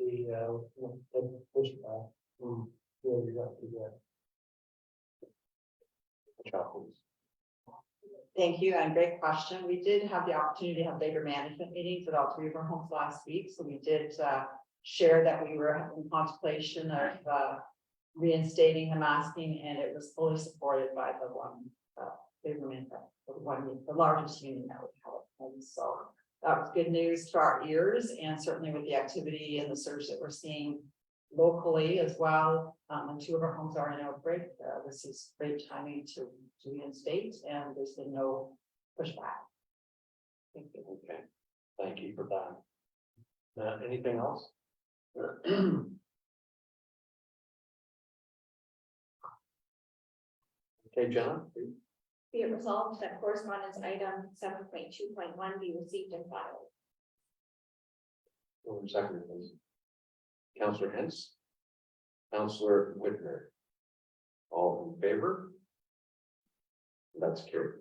the pushback. Where we got to that. Thank you, and great question. We did have the opportunity to have labor management meetings at all three of our homes last week, so we did share that we were in contemplation of reinstating the masking, and it was fully supported by the one labor management, the largest union that we have. And so that was good news to our ears, and certainly with the activity and the surge that we're seeing locally as well. And two of our homes are in outbreak. This is great timing to reinstate, and there's been no pushback. Thank you. Okay, thank you for that. Anything else? Okay, Jenna. Be it resolved that correspondence item 7.2.1 be received and filed. Second, please. Councillor Hens. Councillor Whitmer. All in favor? That's carried.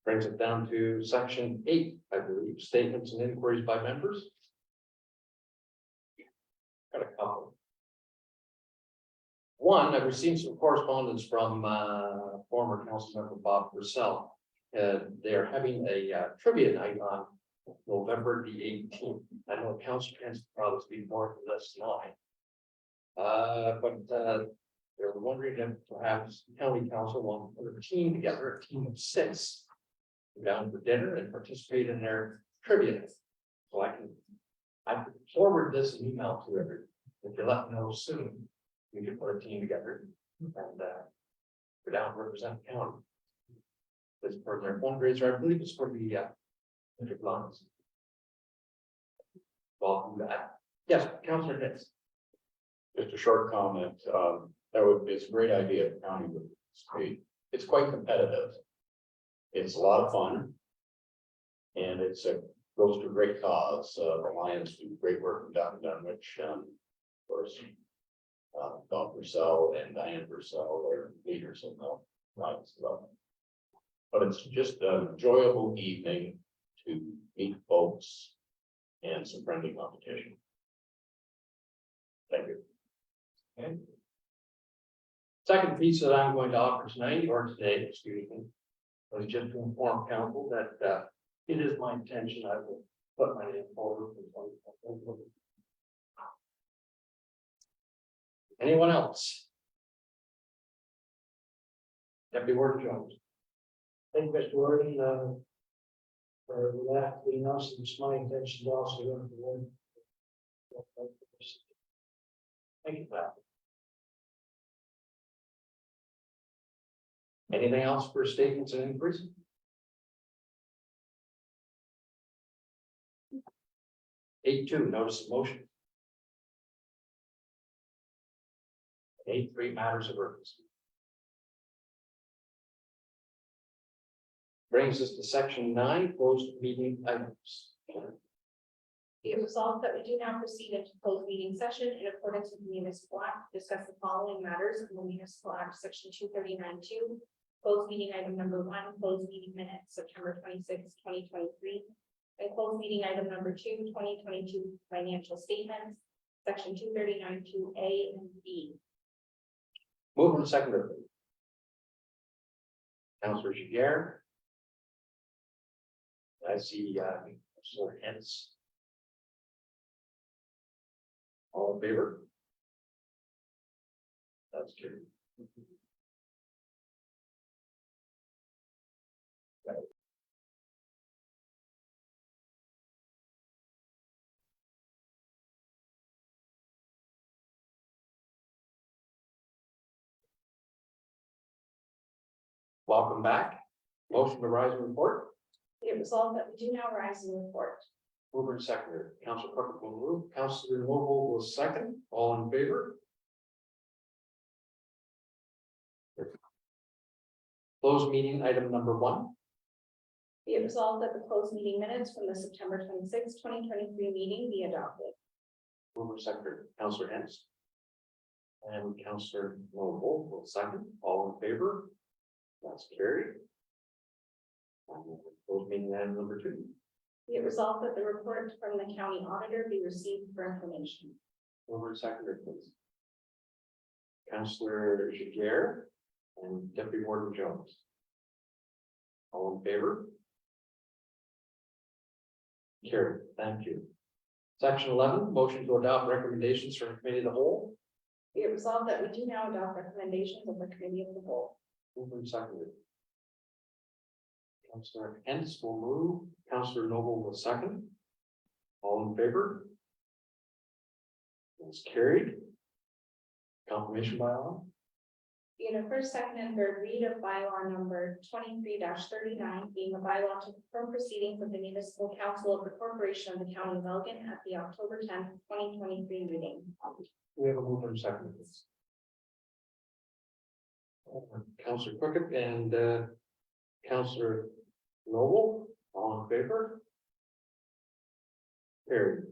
Brings it down to section 8, I believe, statements and inquiries by members. Got a couple. One, I've received some correspondence from former council member Bob Purcell. They're having a trivia night on November the 18th. I know council can probably speak more to this tonight. But they're wondering if perhaps county council want to put a team together, a team of 6, go down for dinner and participate in their trivia night. So I can forward this email to everyone. If you let me know soon, we can put a team together and go down and represent the county. It's for their fundraiser. I believe it's for the lungs. Welcome back. Yes, Councillor Hicks. Just a short comment, it's a great idea, the county would participate. It's quite competitive. It's a lot of fun. And goes to a great cause, the Lions do great work in Dunwich, of course. Don Purcell and Diane Purcell are leaders in the Lions Club. But it's just an enjoyable evening to meet folks and some friendly competition. Thank you. Okay. Second piece that I'm going to offer tonight, or today, excuse me, was just to inform council that it is my intention I will put my name forward for 2020. Anyone else? Deputy Warden Jones. Thank you, Mr. Warden, for that, being us, it's my intention to also run for one. Thank you for that. Anything else for statements and inquiries? Eight two, notice of motion. 8.3, matters of urgency. Brings us to section 9, closed meeting items. Be it resolved that we do now proceed into closed meeting session in accordance with the municipal act, discuss the following matters in the municipal act, section 239(2). Closed meeting item number 1, closed meeting minutes, September 26, 2023. And closed meeting item number 2, 2022 financial statements, section 239(2)A and B. Move and seconded. Councillor Jiguer. I see, Councillor Hens. All in favor? That's good. Welcome back. Motion to rise and report. It resolved that we do now rise and report. Mover and seconder, Councillor Crockett will move, Councillor Noble will second, all in favor? Closed meeting item number 1. Be it resolved that the closed meeting minutes from the September 26, 2023 meeting be adopted. Mover and seconder, Councillor Hens. And Councillor Noble will second, all in favor? That's carried. Closed meeting item number 2. Be it resolved that the report from the county auditor be received for information. Mover and seconder, please. Councillor Jiguer and Deputy Warden Jones. All in favor? Carried, thank you. Section 11, motion to adopt recommendations from committee of the whole. Be it resolved that we do now adopt recommendations of the committee of the whole. Moved and seconded. Councillor Hens will move, Councillor Noble will second. All in favor? It's carried. Confirmation by law. Be it a first, second, and third read of bylaw number 23-39, being a bylaw to confirm proceedings of the municipal council of the corporation of the county of Elgin at the October 10th, 2023 meeting. We have a mover and second. Councillor Crockett and Councillor Noble, all in favor? Carried.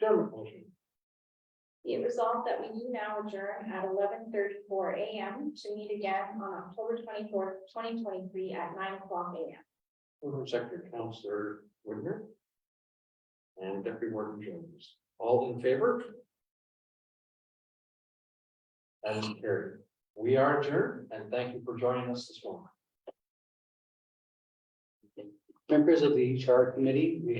Adjournment motion. Be it resolved that we do now adjourn at 11:34 a.m. to meet again on October 24th, 2023 at 9 o'clock a.m. Mover and second, Councillor Whitmer. And Deputy Warden Jones, all in favor? That is carried. We are adjourned and thank you for joining us this morning. Members of the HR committee, we